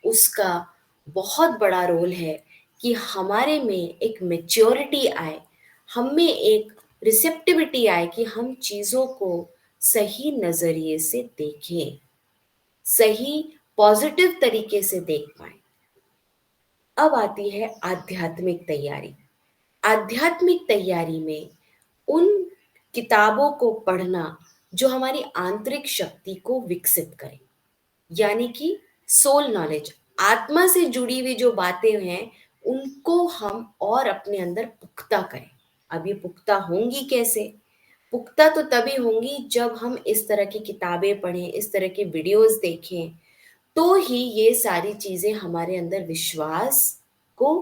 उसका बहुत बड़ा रोल है कि हमारे में एक मेच्योरिटी आए, हम में एक रिसेप्टिविटी आए कि हम चीजों को सही नजरिए से देखें, सही पॉजिटिव तरीके से देख पाए। अब आती है आध्यात्मिक तैयारी। आध्यात्मिक तैयारी में उन किताबों को पढ़ना जो हमारी आंतरिक शक्ति को विकसित करें, यानी कि सोल नॉलेज, आत्मा से जुड़ी हुई जो बातें हैं उनको हम और अपने अंदर पुख्ता करें। अब ये पुख्ता होंगी कैसे? पुख्ता तो तभी होंगी जब हम इस तरह की किताबें पढ़ें, इस तरह के वीडियोस देखें, तो ही ये सारी चीजें हमारे अंदर विश्वास को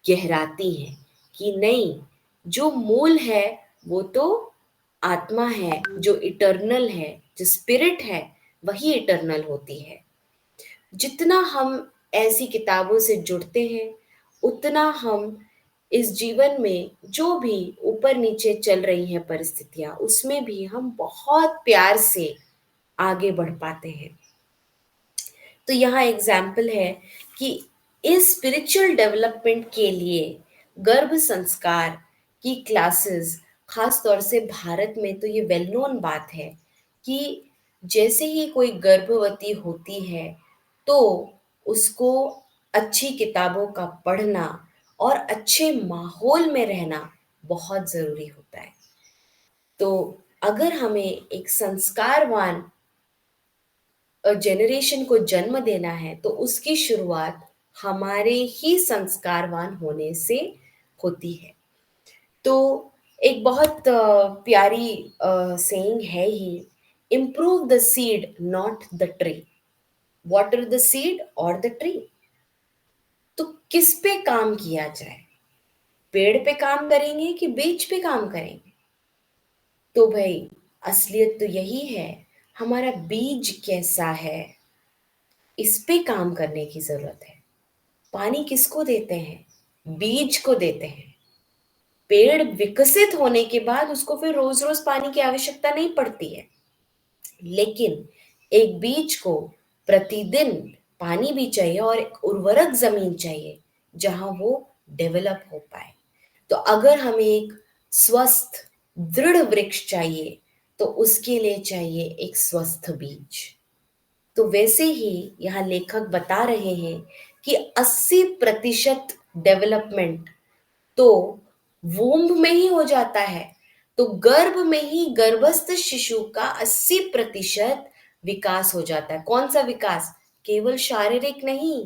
गहराती हैं कि नहीं, जो मूल है वो तो आत्मा है, जो इटर्नल है, जो स्पिरिट है, वही इटर्नल होती है। जितना हम ऐसी किताबों से जुड़ते हैं, उतना हम इस जीवन में जो भी ऊपर नीचे चल रही हैं परिस्थितियां, उसमें भी हम बहुत प्यार से आगे बढ़ पाते हैं। तो यहाँ एग्जाम्पल है कि इस स्पिरिचुअल डेवलपमेंट के लिए गर्भ संस्कार की क्लासेस, खास तौर से भारत में तो ये वेल नोन बात है कि जैसे ही कोई गर्भवती होती है तो उसको अच्छी किताबों का पढ़ना और अच्छे माहौल में रहना बहुत ज़रूरी होता है। तो अगर हमें एक संस्कारवान जनरेशन को जन्म देना है तो उसकी शुरुआत हमारे ही संस्कारवान होने से होती है। तो एक बहुत प्यारी सेइंग है ही, improve the seed not the tree, water the seed और द ट्री। तो किस पे काम किया जाए, पेड़ पे काम करेंगे कि बीज पे काम करेंगे? तो भाई असलियत तो यही है, हमारा बीज कैसा है इस पे काम करने की जरूरत है। पानी किसको देते हैं? बीज को देते हैं। पेड़ विकसित होने के बाद उसको फिर रोज रोज पानी की आवश्यकता नहीं पड़ती है, लेकिन एक बीज को प्रतिदिन पानी भी चाहिए और एक उर्वरक जमीन चाहिए जहां वो डेवलप हो पाए। तो अगर हमें एक स्वस्थ दृढ़ वृक्ष चाहिए तो उसके लिए चाहिए एक स्वस्थ बीज। तो वैसे ही यहाँ लेखक बता रहे हैं कि 80% डेवलपमेंट तो वूम्ब में ही हो जाता है। तो गर्भ में ही गर्भस्थ शिशु का 80% विकास हो जाता है। कौन सा विकास? केवल शारीरिक नहीं,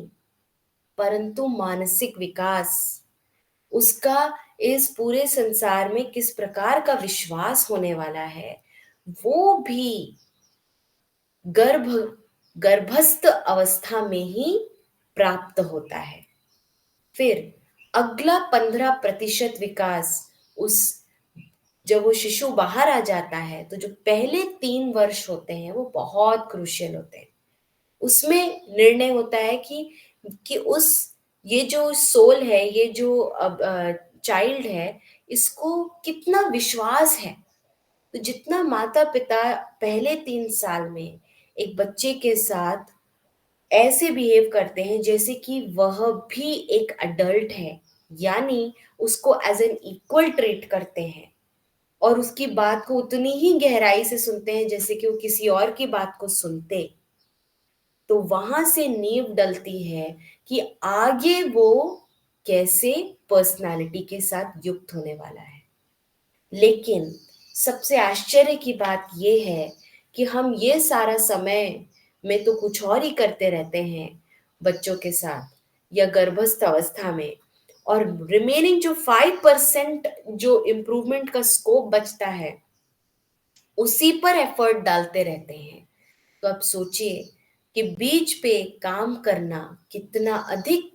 परंतु मानसिक विकास। उसका इस पूरे संसार में किस प्रकार का विश्वास होने वाला है, वो भी गर्भ गर्भस्थ अवस्था में ही प्राप्त होता है। फिर अगला 15% विकास, उस जब वो शिशु बाहर आ जाता है तो जो पहले 3 वर्ष होते हैं वो बहुत क्रूशियल होते हैं। उसमें निर्णय होता है कि उस ये जो सोल है, ये जो चाइल्ड है, इसको कितना विश्वास है। तो जितना माता पिता पहले 3 साल में एक बच्चे के साथ ऐसे बिहेव करते हैं जैसे कि वह भी एक अडल्ट है, यानी उसको एज एन इक्वल ट्रीट करते हैं और उसकी बात को उतनी ही गहराई से सुनते हैं जैसे कि वो किसी और की बात को सुनते, तो वहां से नींव डलती है कि आगे वो कैसे पर्सनालिटी के साथ युक्त होने वाला है। लेकिन सबसे आश्चर्य की बात ये है कि हम ये सारा समय में तो कुछ और ही करते रहते हैं बच्चों के साथ या गर्भस्थ अवस्था में, और रिमेनिंग जो 5% जो इम्प्रूवमेंट का स्कोप बचता है उसी पर एफर्ट डालते रहते हैं। तो अब सोचिए कि बीज पे काम करना कितना अधिक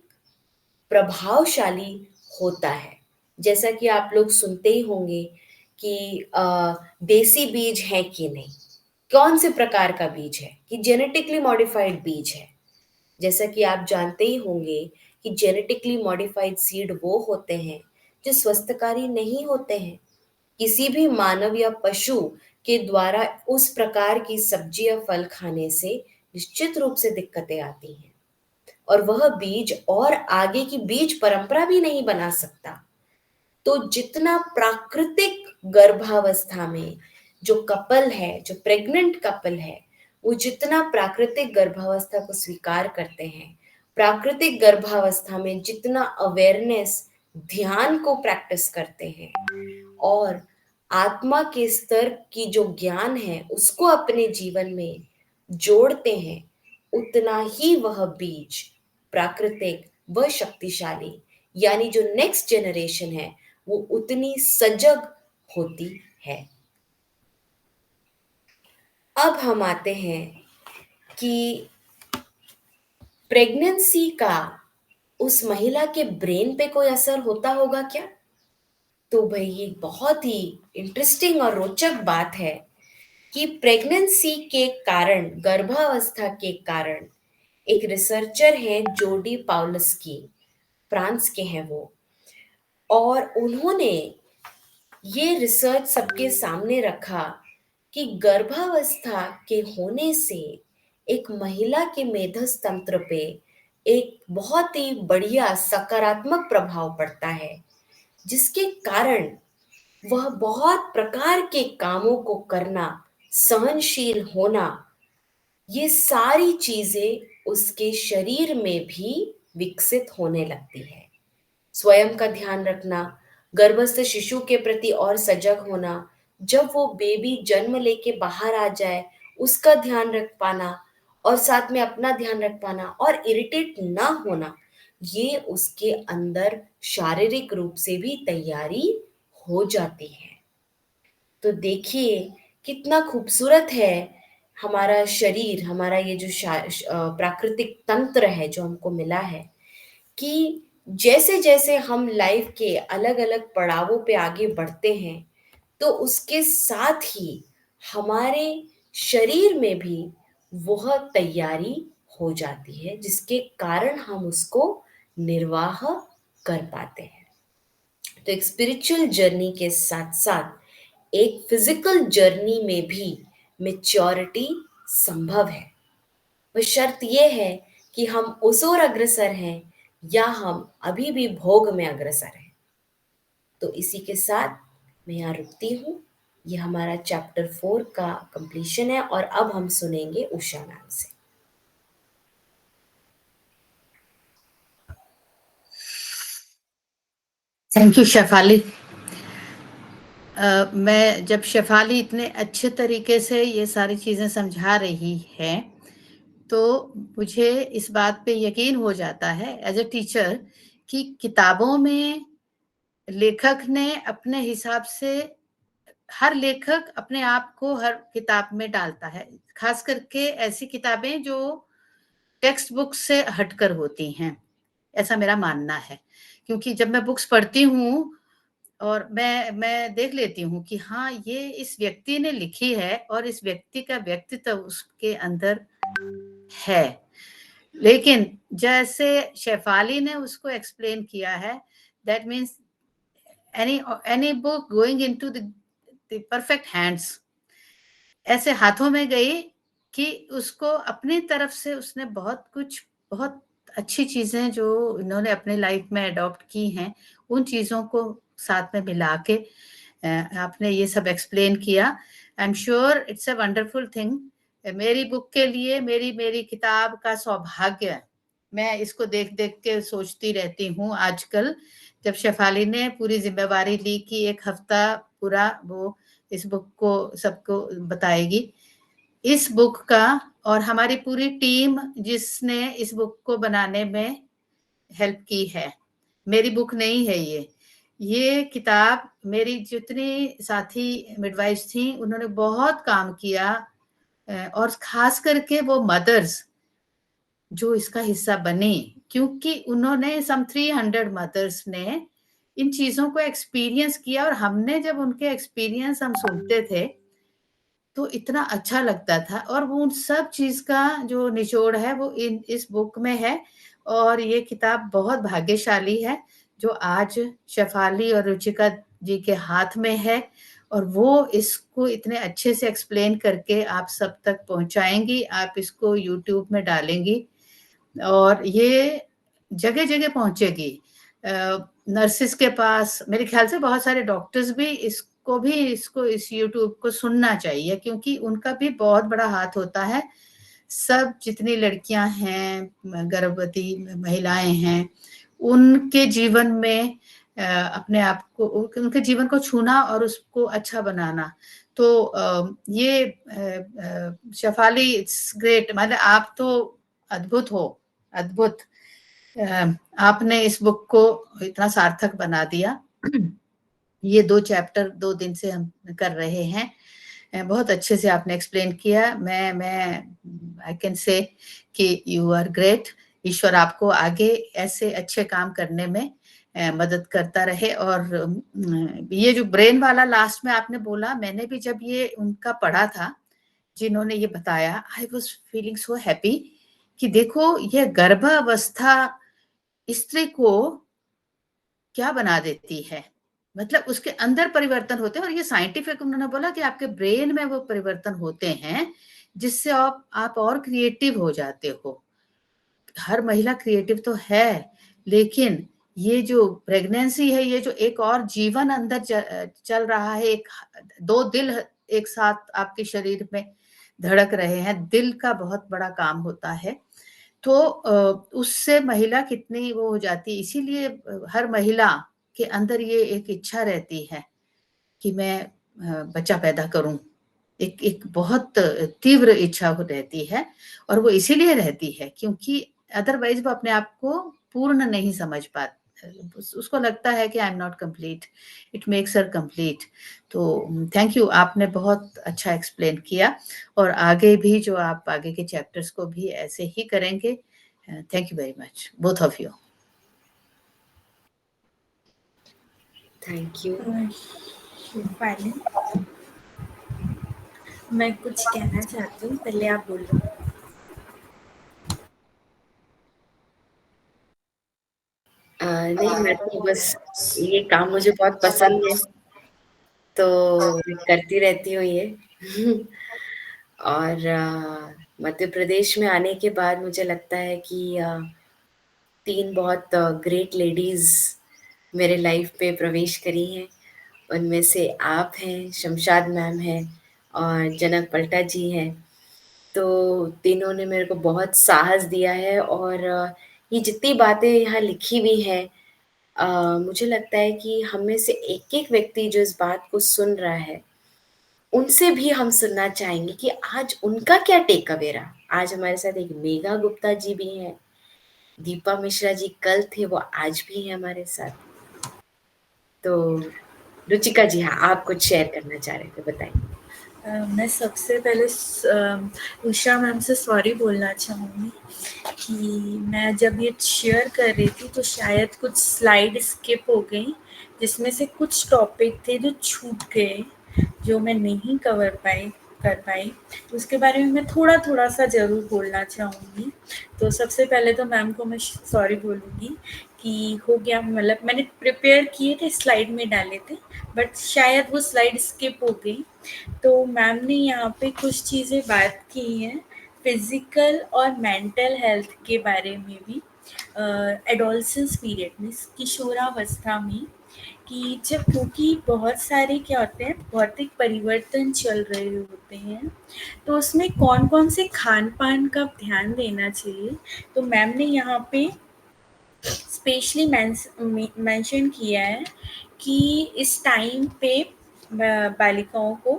प्रभावशाली होता है। जैसा कि आप लोग सुनते ही होंगे कि देसी बीज है कि नहीं, कौन से प्रकार का बीज है, कि जेनेटिकली मॉडिफाइड बीज है। जैसा कि आप जानते ही होंगे कि जेनेटिकली मॉडिफाइड सीड वो होते हैं जो स्वस्थकारी नहीं होते हैं। किसी भी मानव या पशु के द्वारा उस प्रकार की सब्जी या फल खाने से निश्चित रूप से दिक्कतें आती हैं और वह बीज और आगे की बीज परंपरा भी नहीं बना सकता। तो जितना प्राकृतिक गर्भावस्था में जो कपल है, जो प्रेग्नेंट कपल है, वो जितना प्राकृतिक गर्भावस्था को स्वीकार करते हैं, प्राकृतिक गर्भावस्था में जितना अवेयरनेस, ध्यान को प्रैक्टिस करते हैं और आत्मा के स्तर की जो ज्ञान है उसको अपने जीवन में जोड़ते हैं, उतना ही वह बीज प्राकृतिक व शक्तिशाली, यानी जो नेक्स्ट जनरेशन है वो उतनी सजग होती है। अब हम आते हैं कि प्रेगनेंसी का उस महिला के ब्रेन पे कोई असर होता होगा क्या? तो भाई ये बहुत ही इंटरेस्टिंग और रोचक बात है कि प्रेगनेंसी के कारण, गर्भावस्था के कारण, एक रिसर्चर है जोडी पाउलस्की, फ्रांस के हैं वो, और उन्होंने ये रिसर्च सबके सामने रखा कि गर्भावस्था के होने से एक महिला के मेधस तंत्र पे एक बहुत ही बढ़िया सकारात्मक प्रभाव पड़ता है, जिसके कारण वह बहुत प्रकार के कामों को करना, सहनशील होना, ये सारी चीजें उसके शरीर में भी विकसित होने लगती है। स्वयं का ध्यान रखना, गर्भस्थ शिशु के प्रति और सजग होना, जब वो बेबी जन्म लेके बाहर आ जाए उसका ध्यान रख पाना, और साथ में अपना ध्यान रख पाना और इरिटेट ना होना, ये उसके अंदर शारीरिक रूप से भी तैयारी हो जाती है। तो देखिए कितना खूबसूरत है हमारा शरीर, हमारा ये जो प्राकृतिक तंत्र है जो हमको मिला है, कि जैसे जैसे हम लाइफ के अलग अलग पड़ावों पे आगे बढ़ते हैं, तो उसके साथ ही हमारे शरीर में भी वह तैयारी हो जाती है, जिसके कारण हम उसको निर्वाह कर पाते हैं। तो एक स्पिरिचुअल जर्नी के साथ साथ एक फिजिकल जर्नी में भी मेच्योरिटी संभव है। वह शर्त यह है कि हम उस ओर अग्रसर हैं या हम अभी भी भोग में अग्रसर हैं। तो इसी के साथ मैं यहाँ रुकती हूँ। ये हमारा चैप्टर 4 का कंप्लीशन है और अब हम सुनेंगे उषा मैम से।
Thank you Shefali. मैं जब शेफाली इतने अच्छे तरीके से ये सारी चीजें समझा रही है, तो मुझे इस बात पे यकीन हो जाता है एज ए टीचर कि किताबों में लेखक ने अपने हिसाब से, हर लेखक अपने आप को हर किताब में डालता है, खास करके ऐसी किताबें जो टेक्स्ट बुक से हटकर होती हैं, ऐसा मेरा मानना है। क्योंकि जब मैं बुक्स पढ़ती हूँ और मैं देख लेती हूँ कि हाँ, ये इस व्यक्ति ने लिखी है और इस व्यक्ति का व्यक्तित्व उसके अंदर है। लेकिन जैसे शेफाली ने उसको एक्सप्लेन किया है, that means any book going into the perfect hands, ऐसे हाथों में गई कि उसको अपनी तरफ से उसने बहुत अच्छी चीजें जो इन्होंने अपने लाइफ में अडॉप्ट की हैं, उन चीजों को साथ में मिला के आपने ये सब एक्सप्लेन किया। I am sure it's a wonderful thing. मेरी बुक के लिए मेरी किताब का सौभाग्य, मैं इसको देख देख के सोचती रहती हूँ आजकल, जब शेफाली ने पूरी जिम्मेवारी ली कि एक हफ्ता पूरा वो इस बुक को सबको बताएगी, इस बुक का, और हमारी पूरी टीम जिसने इस बुक को बनाने में हेल्प की है। मेरी बुक नहीं है ये किताब मेरी जितनी साथी मिडवाइफ्स थी उन्होंने बहुत काम किया, और खास करके वो मदर्स जो इसका हिस्सा बने, क्योंकि उन्होंने सम 300 मदर्स ने इन चीजों को एक्सपीरियंस किया, और हमने जब उनके एक्सपीरियंस हम सुनते थे तो इतना अच्छा लगता था। और वो उन सब चीज का जो निचोड़ है वो इस बुक में है। और ये किताब बहुत भाग्यशाली है जो आज शेफाली और रुचिका जी के हाथ में है, और वो इसको इतने अच्छे से एक्सप्लेन करके आप सब तक पहुंचाएंगी, आप इसको यूट्यूब में डालेंगी और ये जगह जगह पहुंचेगी। नर्सिस के पास, मेरे ख्याल से बहुत सारे डॉक्टर्स भी इस यूट्यूब को सुनना चाहिए, क्योंकि उनका भी बहुत बड़ा हाथ होता है। सब जितनी लड़कियां हैं, गर्भवती महिलाएं हैं, उनके जीवन में अपने आप को, उनके जीवन को छूना और उसको अच्छा बनाना। तो ये शेफाली, इट्स ग्रेट। मतलब आप तो अद्भुत हो, अद्भुत। आपने इस बुक को इतना सार्थक बना दिया। ये 2 चैप्टर 2 दिन से हम कर रहे हैं, बहुत अच्छे से आपने एक्सप्लेन किया। मैं आई कैन से कि यू आर ग्रेट। ईश्वर आपको आगे ऐसे अच्छे काम करने में मदद करता रहे। और ये जो ब्रेन वाला लास्ट में आपने बोला, मैंने भी जब ये उनका पढ़ा था जिन्होंने ये बताया, I was feeling so happy कि देखो ये गर्भावस्था स्त्री को क्या बना देती है, मतलब उसके अंदर परिवर्तन होते हैं। और ये साइंटिफिक उन्होंने बोला कि आपके ब्रेन में वो परिवर्तन होते हैं जिससे आप और क्रिएटिव हो जाते हो। हर महिला क्रिएटिव तो है, लेकिन ये जो प्रेगनेंसी है, ये जो एक और जीवन अंदर चल रहा है, एक 2 दिल एक साथ आपके शरीर में धड़क रहे हैं, दिल का बहुत बड़ा काम होता है। तो उससे महिला कितनी वो हो जाती है। इसीलिए हर महिला के अंदर ये एक इच्छा रहती है कि मैं बच्चा पैदा करूं। एक बहुत तीव्र इच्छा हो रहती है, और वो इसीलिए रहती है क्योंकि अदरवाइज वो अपने आप को पूर्ण नहीं समझ पाती। उसको लगता है कि I am not complete, it makes her complete. तो थैंक यू, आपने बहुत अच्छा एक्सप्लेन किया, और आगे भी जो आप आगे के चैप्टर्स को भी ऐसे ही करेंगे। Thank you very much both of you.
Thank you.
Shifali, मैं कुछ कहना चाहती हूँ, पहले आप बोलो।
नहीं, मैं तो बस, ये काम मुझे बहुत पसंद है, तो मैं करती रहती हूँ ये। और मध्य प्रदेश में आने के बाद मुझे लगता है कि 3 बहुत ग्रेट लेडीज़ मेरे लाइफ पे प्रवेश करी हैं। उनमें से आप हैं, शमशाद मैम हैं और जनक पलटा जी हैं। तो तीनों ने मेरे को बहुत साहस दिया है, और ये जितनी बातें यहाँ लिखी हुई हैं, मुझे लगता है कि हम में से एक-एक व्यक्ति जो इस बात को सुन रहा है, उनसे भी हम सुनना चाहेंगे कि आज उनका क्या टेक अवे रहा। आज हमारे साथ एक मेघा गुप्ता जी भी हैं, दीपा मिश्रा जी कल थे, वो आज भी हैं हमारे साथ। तो रुचिका जी, हाँ, आप कुछ शेयर करना चाह रहे थे, बताइए।
मैं सबसे पहले उषा मैम से सॉरी बोलना चाहूँगी कि मैं जब ये शेयर कर रही थी तो शायद कुछ स्लाइड स्किप हो गई, जिसमें से कुछ टॉपिक थे जो छूट गए, जो मैं नहीं कर पाई। तो उसके बारे में मैं थोड़ा सा ज़रूर बोलना चाहूँगी। तो सबसे पहले तो मैम को मैं सॉरी बोलूँगी कि हो गया, मतलब मैंने प्रिपेयर किए थे, स्लाइड में डाले थे, बट शायद वो स्लाइड स्किप हो गई। तो मैम ने यहाँ पे कुछ चीज़ें बात की हैं फिज़िकल और मेंटल हेल्थ के बारे में भी, एडोलसेंस पीरियड में, किशोरावस्था में, कि जब, क्योंकि बहुत सारे क्या होते हैं, भौतिक परिवर्तन चल रहे होते हैं, तो उसमें कौन-कौन से खान-पान का ध्यान देना चाहिए। तो मैम ने यहाँ पे स्पेशली मेंशन किया है कि इस टाइम पे बालिकाओं को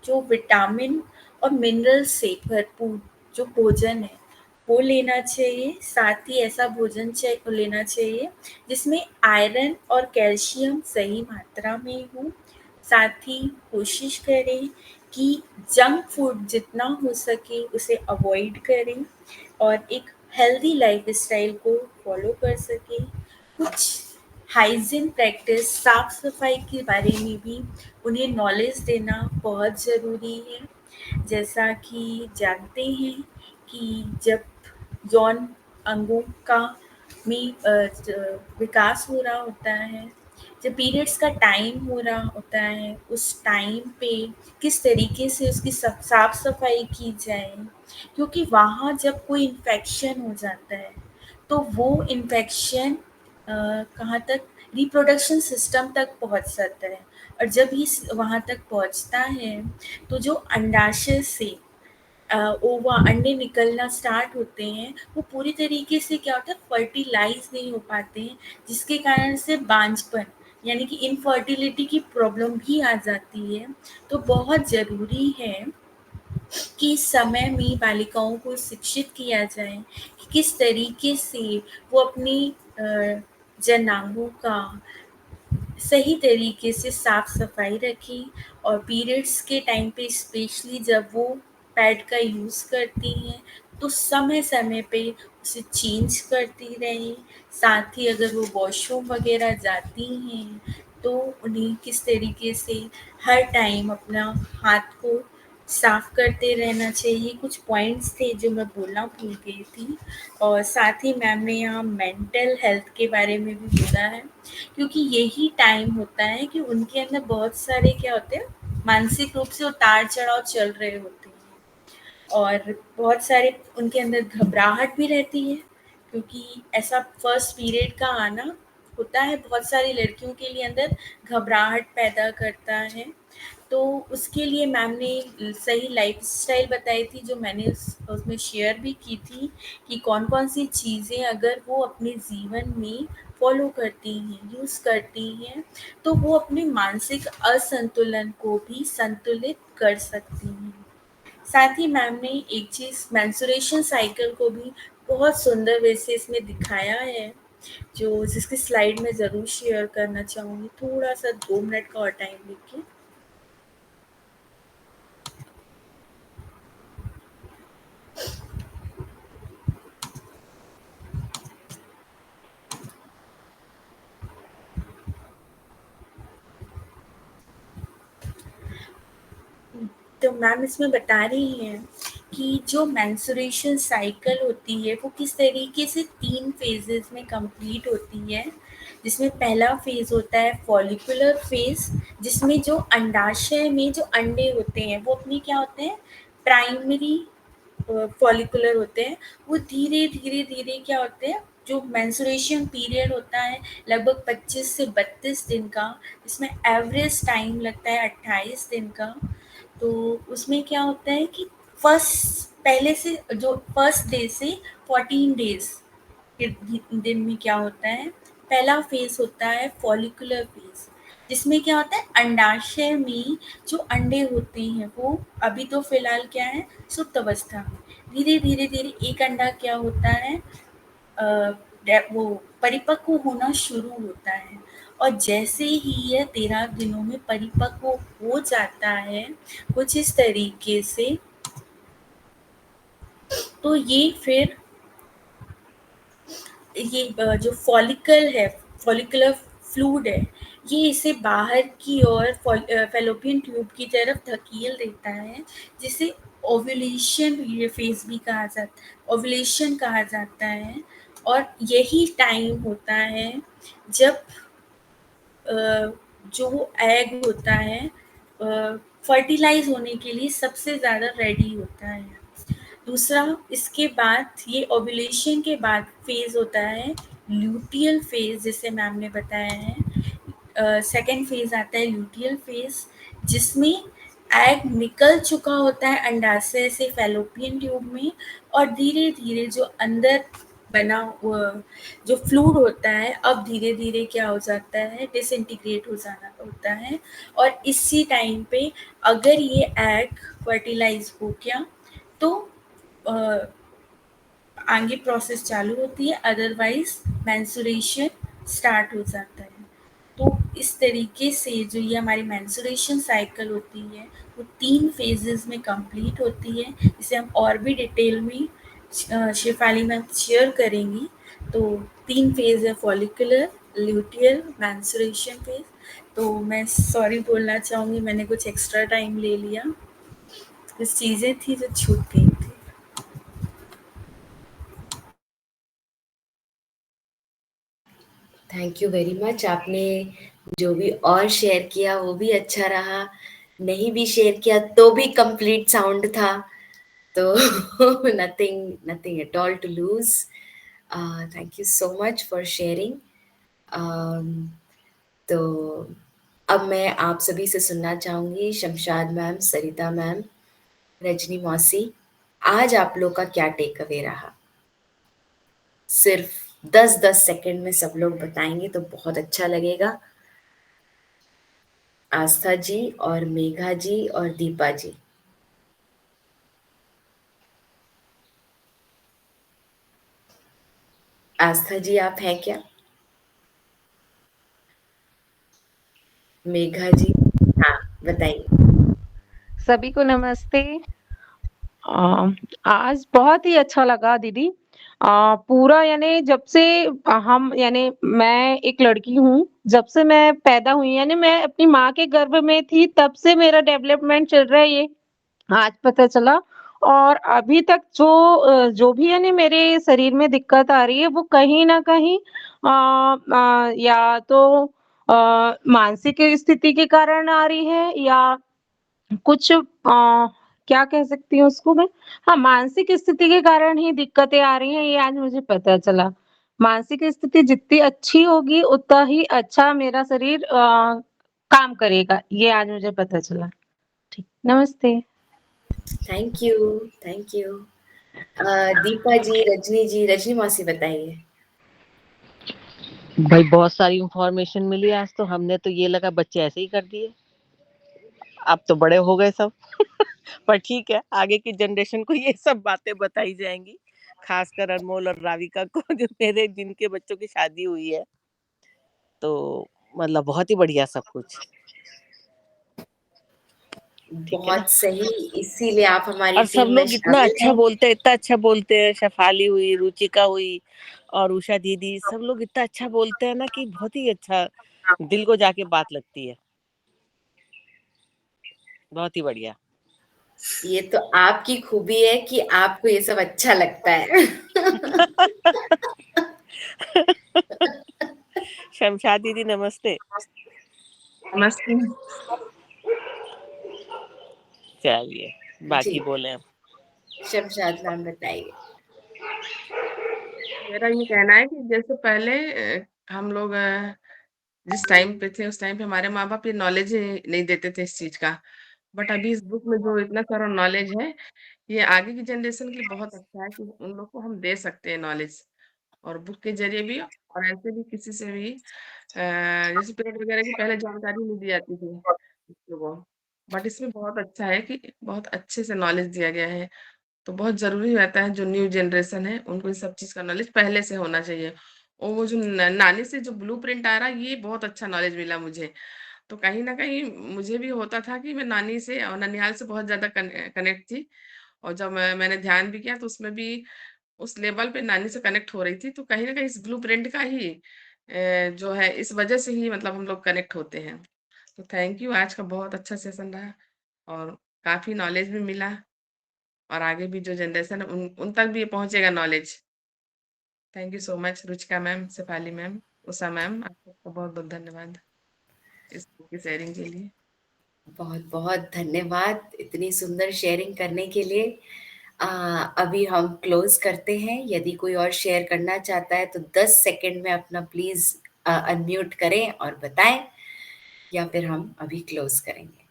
जो विटामिन और मिनरल से भरपूर जो भोजन है वो लेना चाहिए। साथ ही ऐसा भोजन लेना चाहिए जिसमें आयरन और कैल्शियम सही मात्रा में हो। साथ ही कोशिश करें कि जंक फूड जितना हो सके उसे अवॉइड करें और एक हेल्दी लाइफस्टाइल को फॉलो कर सकें। कुछ हाइजीन प्रैक्टिस, साफ सफाई के बारे में भी उन्हें नॉलेज देना बहुत ज़रूरी है। जैसा कि जानते हैं कि जब यौन अंगों का विकास हो रहा होता है, जब पीरियड्स का टाइम हो रहा होता है, उस टाइम पे किस तरीके से उसकी साफ सफाई की जाए, क्योंकि वहाँ जब कोई इन्फेक्शन हो जाता है तो वो इन्फेक्शन कहाँ तक, रिप्रोडक्शन सिस्टम तक पहुँच जाता है। और जब ये वहाँ तक पहुँचता है तो जो अंडाशय से ओवा अंडे निकलना स्टार्ट होते हैं, वो पूरी तरीके से क्या होता है, फर्टिलाइज नहीं हो पाते हैं, जिसके कारण से बांझपन यानी कि इनफर्टिलिटी की प्रॉब्लम भी आ जाती है। तो बहुत ज़रूरी है कि इस समय में बालिकाओं को शिक्षित किया जाए कि किस तरीके से वो अपनी जनांगों का सही तरीके से साफ सफाई रखें, और पीरियड्स के टाइम पे स्पेशली जब वो पैड का यूज़ करती हैं तो समय समय पे उसे चेंज करती रहें। साथ ही अगर वो वॉशरूम वगैरह जाती हैं तो उन्हें किस तरीके से हर टाइम अपना हाथ को साफ करते रहना चाहिए। कुछ पॉइंट्स थे जो मैं बोलना भूल गई थी, और साथ ही मैम ने यहाँ मेंटल हेल्थ के बारे में भी बोला है, क्योंकि यही टाइम होता है कि उनके अंदर बहुत सारे क्या होते हैं, मानसिक रूप से उतार चढ़ाव चल रहे होते हैं, और बहुत सारे उनके अंदर घबराहट भी रहती है, क्योंकि ऐसा फर्स्ट पीरियड का आना होता है बहुत सारी लड़कियों के लिए अंदर घबराहट पैदा करता है। तो उसके लिए मैम ने सही लाइफ़स्टाइल बताई थी, जो मैंने उसमें शेयर भी की थी, कि कौन-कौन सी चीज़ें अगर वो अपने जीवन में फ़ॉलो करती हैं, यूज़ करती हैं, तो वो अपने मानसिक असंतुलन को भी संतुलित कर सकती हैं। साथ ही मैम ने एक चीज़ मेंस्ट्रुएशन साइकिल को भी बहुत सुंदर वे से इसमें दिखाया है, जो जिसकी स्लाइड मैं ज़रूर शेयर करना चाहूँगी, थोड़ा-सा 2 मिनट का और टाइम लेके। तो मैम इसमें बता रही हैं कि जो मेंस्ट्रुएशन साइकिल होती है वो किस तरीके से 3 फ़ेजेज़ में कंप्लीट होती है। जिसमें पहला फ़ेज़ होता है फॉलिकुलर फ़ेज़, जिसमें जो अंडाशय में जो अंडे होते हैं वो अपने क्या होते हैं, प्राइमरी फॉलिकुलर होते हैं। वो धीरे-धीरे क्या होते हैं, जो मेंस्ट्रुएशन पीरियड होता है लगभग 25 से 32 दिन का, जिसमें एवरेज टाइम लगता है 28 दिन का। तो उसमें क्या होता है कि पहले से जो फर्स्ट डे से 14 डेज़ के दिन में क्या होता है, पहला फ़ेज़ होता है फॉलिकुलर फ़ेज़, जिसमें क्या होता है, अंडाशय में जो अंडे होते हैं वो अभी तो फ़िलहाल क्या है, सुप्त अवस्था में। धीरे-धीरे एक अंडा क्या होता है, वो परिपक्व होना शुरू होता है, और जैसे ही यह 13 दिनों में परिपक्व हो जाता है कुछ इस तरीके से, तो ये फिर जो फॉलिकल है, फॉलिकुलर फ्लूइड है, ये इसे बाहर की ओर फैलोपियन ट्यूब की तरफ धकेल देता है, जिसे ओव्यूलेशन फेज भी कहा जाता है, ओव्यूलेशन कहा जाता है। और यही टाइम होता है जब जो एग होता है फर्टिलाइज होने के लिए सबसे ज़्यादा रेडी होता है। दूसरा, इसके बाद ये ओव्यूलेशन के बाद फेज़ होता है ल्यूटियल फेज़, जिसे मैम ने बताया है। सेकंड फेज़ आता है ल्यूटियल फेज़, जिसमें एग निकल चुका होता है अंडाशय से फैलोपियन ट्यूब में, और धीरे-धीरे जो अंदर बना जो फ्लूइड होता है अब धीरे-धीरे क्या हो जाता है, डिसइंटीग्रेट हो जाना होता है। और इसी टाइम पे अगर ये एग फर्टिलाइज़ हो गया तो आगे प्रोसेस चालू होती है, अदरवाइज़ मेंस्ट्रुएशन स्टार्ट हो जाता है। तो इस तरीके से जो ये हमारी मेंस्ट्रुएशन साइकिल होती है वो 3 फ़ेजेज़ में कंप्लीट होती है, जिसे हम और भी डिटेल में शेफाली मैम शेयर करेंगी। तो 3 फ़ेज़ है, फॉलिकुलर, ल्यूटियल, मेंस्ट्रुएशन फ़ेज़। तो मैं सॉरी बोलना चाहूँगी, मैंने कुछ एक्स्ट्रा टाइम ले लिया, कुछ चीज़ें थी जो छूट गई थी।
Thank you very much. आपने जो भी और शेयर किया वो भी अच्छा रहा, नहीं भी शेयर किया तो भी कंप्लीट साउंड था, तो nothing nothing at all to lose. Thank you so much for sharing. तो अब मैं आप सभी से सुनना चाहूँगी, शमशाद मैम, सरिता मैम, रजनी मौसी, आज आप लोग का क्या टेक अवे रहा? सिर्फ 10-10 सेकंड में सब लोग बताएंगे तो बहुत अच्छा लगेगा। आस्था जी और मेघा जी और दीपा जी। आस्था जी आप हैं क्या? मेघा जी, हाँ बताइए।
सभी को नमस्ते। आज बहुत ही अच्छा लगा दीदी। पूरा यानी जब से हम यानी मैं एक लड़की हूँ, जब से मैं पैदा हुई यानी मैं अपनी माँ के गर्भ में थी तब से मेरा डेवलपमेंट चल रहा है ये। आज पता चला। और अभी तक जो भी यानी मेरे शरीर में दिक्कत आ रही है वो कहीं न कहीं या तो मानसिक स्थिति के कारण आ रही है या कुछ क्या कह सकती हूँ उसको मैं? हाँ, मानसिक स्थिति के कारण ही दिक्कतें आ रही हैं, ये आज मुझे पता चला। मानसिक स्थिति जितनी अच्छी होगी, उतना ही अच्छा मेरा शरीर काम करेगा, ये आज मुझे पता चला। ठीक, नमस्ते।
Thank you, thank you. Deepa ji, Rajni मौसी बताइए।
भाई बहुत सारी इंफॉर्मेशन मिली आज तो। हमने तो ये लगा बच्चे ऐसे ही कर दिए, अब तो बड़े हो गए सब। पर ठीक है, आगे की जनरेशन को ये सब बातें बताई जाएंगी, खासकर अनमोल और राविका को जो मेरे जिनके बच्चों की शादी हुई है। तो मतलब बहुत ही बढ़िया सब कुछ, ठीक है ना।
बहुत सही, इसीलिए आप हमारी
और सब
टीम में
लोग इतना
शामिल
अच्छा
हैं।
बोलते हैं, इतना अच्छा बोलते हैं। शेफाली हुई, रुचिका हुई और उषा दीदी, सब लोग इतना अच्छा बोलते हैं ना कि बहुत ही अच्छा दिल को जाके बात लगती है। बहुत ही बढ़िया।
ये तो आपकी खूबी है कि आपको ये सब अच्छा लगता है।
शमशाद दीदी नमस्ते।
नमस्ते।
चलिए
जी,
बाकी बोले अब।
शमशाद मैम बताइए।
मेरा ये कहना है कि जैसे पहले हम लोग जिस टाइम पे थे उस टाइम पे हमारे माँ बाप ये नॉलेज नहीं देते थे इस चीज का। बट अभी इस बुक में जो इतना सारा नॉलेज है, ये आगे की जनरेशन के लिए बहुत अच्छा है कि उन लोग को हम दे सकते हैं नॉलेज, और बुक के जरिए भी और ऐसे भी किसी से भी जैसे पेरेंट वगैरह की पहले जानकारी नहीं दी जाती थी बच्चों को। बट इसमें बहुत अच्छा है कि बहुत अच्छे से नॉलेज दिया गया है। तो बहुत ज़रूरी रहता है जो न्यू जनरेशन है उनको इन सब चीज़ का नॉलेज पहले से होना चाहिए। और वो जो नानी से जो ब्लूप्रिंट आ रहा है, ये बहुत अच्छा नॉलेज मिला मुझे। तो कहीं न कहीं मुझे भी होता था कि मैं नानी से और ननिहाल से बहुत ज़्यादा कनेक्ट थी। और जब मैंने ध्यान भी किया तो उसमें भी उस लेवल पे नानी से कनेक्ट हो रही थी। तो कहीं न कहीं इस ब्लूप्रिंट का ही जो है इस वज़ह से ही मतलब हम लोग कनेक्ट होते हैं। तो थैंक यू, आज का बहुत अच्छा सेशन रहा और काफ़ी नॉलेज भी मिला, और आगे भी जो जनरेशन है उन तक भी पहुँचेगा knowledge. Thank you so much Ruchika ma'am, Shefali ma'am, Usha ma'am, आप सबका बहुत-बहुत धन्यवाद इस की शेयरिंग के लिए।
बहुत-बहुत धन्यवाद इतनी सुंदर शेयरिंग करने के लिए। अ, अभी हम क्लोज़ करते हैं। यदि कोई और शेयर करना चाहता है तो 10 सेकंड में अपना प्लीज़ अनम्यूट करें और बताएँ, या फिर हम अभी क्लोज़ करेंगे।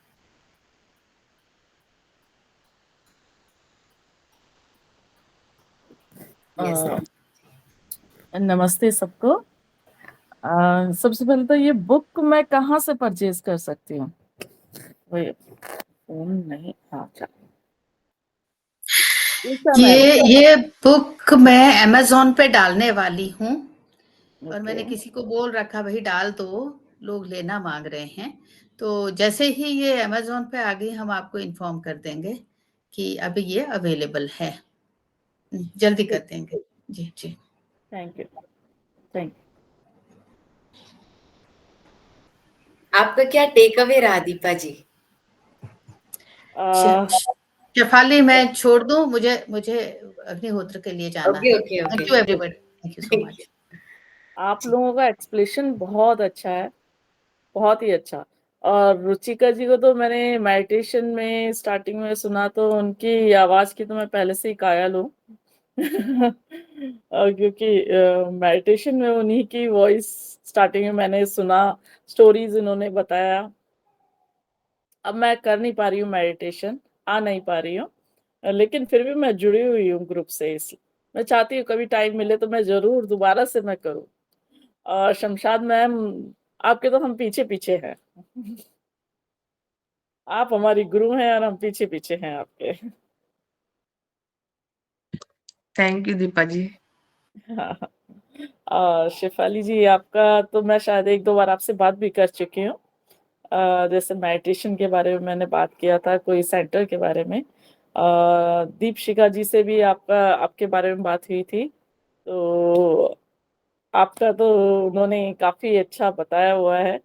यस
अ,
मैम।
नमस्ते सबको। सबसे पहले तो ये बुक मैं कहाँ से परचेज कर सकती हूँ? वही फ़ोन नहीं, अच्छा। उषा मैम,
ये बुक मैं अमेज़न पे डालने वाली हूँ और मैंने
ओके।
किसी को बोल रखा भई डाल दो, लोग लेना माँग रहे हैं। तो जैसे ही ये अमेज़न पे आ गई हम आपको इन्फॉर्म कर देंगे कि अभी ये अवेलेबल है। जल्दी कर देंगे। जी, जी।
थैंक यू, थैंक
आपका क्या टेक अवे रहा दीपा जी?
अ,
शेफाली मैं छोड़ दूँ? मुझे मुझे अग्निहोत्र के लिए जाना
ओके,
है।
Okay,
thank
okay.
You everybody. Thank you so
thank you.
Much.
आप
जी,
लोगों का एक्सप्लेनेशन बहुत अच्छा है, बहुत ही अच्छा। और रुचिका जी को तो मैंने मेडिटेशन में स्टार्टिंग में सुना, तो उनकी आवाज़ की तो मैं पहले से ही कायल हूँ। क्योंकि मेडिटेशन में उन्हीं की वॉइस स्टार्टिंग में मैंने सुना, स्टोरीज़ उन्होंने बताया। अब मैं कर नहीं पा रही हूँ मेडिटेशन, आ नहीं पा रही हूँ। लेकिन फिर भी मैं जुड़ी हुई हूँ ग्रुप से, इस मैं चाहती हूँ कभी टाइम मिले तो मैं ज़रूर दोबारा से मैं करूँ। और शमशाद मैम, आपके तो हम पीछे-पीछे हैं। आप हमारी गुरु हैं और हम पीछे-पीछे हैं आपके।
थैंक यू दीपा जी।
हाँ, शेफाली जी, आपका तो मैं शायद 1-2 बार आपसे बात भी कर चुकी हूँ। जैसे मेडिटेशन के बारे में मैंने बात किया था, कोई सेंटर के बारे में। दीपशिखा जी से भी आपके बारे में बात हुई थी। तो आपका तो उन्होंने काफ़ी अच्छा बताया हुआ है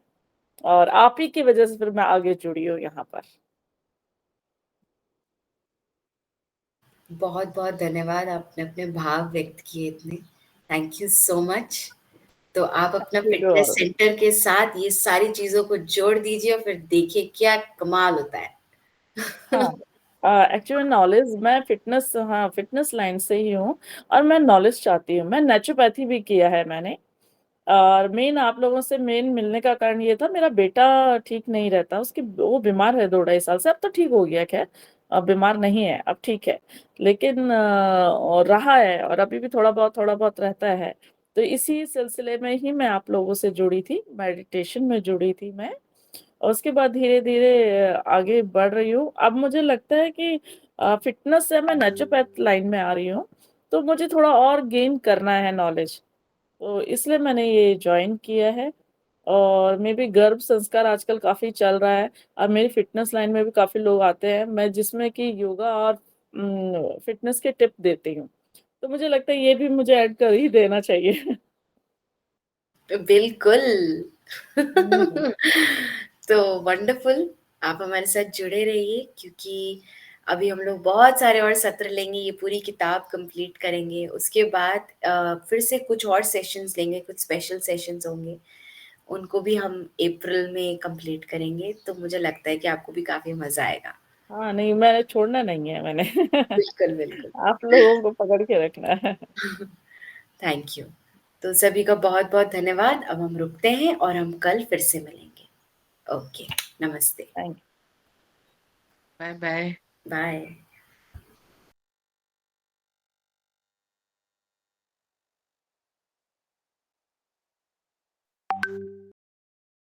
और आप ही की वज़ह से फिर मैं आगे जुड़ी हूँ यहाँ पर।
बहुत-बहुत धन्यवाद, आपने अपने भाव व्यक्त किए इतने। Thank you so much. तो आप अपना
happy to
fitness
all.
Centre के साथ ये सारी चीज़ों को जोड़ दीजिए और फिर देखिए क्या कमाल होता है।
हाँ, एक्चुअली नॉलेज मैं फ़िटनेस लाइन से ही हूँ और मैं नॉलेज चाहती हूँ। मैं नेचुरोपैथी भी किया है मैंने। और मेन आप लोगों से मेन मिलने का कारण ये था, मेरा बेटा ठीक नहीं रहता, वो बीमार है 2 ढाई साल से, अब तो ठीक हो गया ख़ैर, अब बीमार नहीं है, अब ठीक है। लेकिन और रहा है और अभी भी थोड़ा बहुत रहता है। तो इसी सिलसिले में ही मैं आप लोगों से जुड़ी थी, मेडिटेशन में जुड़ी थी मैं और उसके बाद धीरे-धीरे आगे बढ़ रही हूँ। अब मुझे लगता है कि फ़िटनेस से मैं नेचुरोपैथ लाइन में आ रही हूँ, तो मुझे थोड़ा और गेन करना है नॉलेज। तो इसलिए मैंने ये जॉइन किया है और मेबी गर्भ संस्कार आजकल काफ़ी चल रहा है। अब मेरी फ़िटनेस लाइन में भी काफ़ी लोग आते हैं, मैं जिसमें कि योगा और फ़िटनेस के टिप देती हूँ। तो मुझे लगता है ये भी मुझे ऐड कर ही देना चाहिए।
बिल्कुल।
हुँ।
तो वंडरफुल, आप हमारे साथ जुड़े रहिए क्योंकि अभी हम लोग बहुत सारे और सत्र लेंगे, ये पूरी किताब कंप्लीट करेंगे। उसके बाद फिर से कुछ और सेशंस लेंगे, कुछ स्पेशल सेशंस होंगे। उनको भी हम अप्रैल में कंप्लीट करेंगे, तो मुझे लगता है कि आपको भी काफ़ी मज़ा आएगा।
हाँ, नहीं मैंने छोड़ना नहीं है मैंने।
बिल्कुल, बिल्कुल।
आप लोगों को पकड़ के रखना है।
Thank you. तो सभी का बहुत-बहुत धन्यवाद। अब हम रुकते हैं और हम कल फिर से मिलेंगे। ओके, नमस्ते।
Thank
bye-bye.
बाय।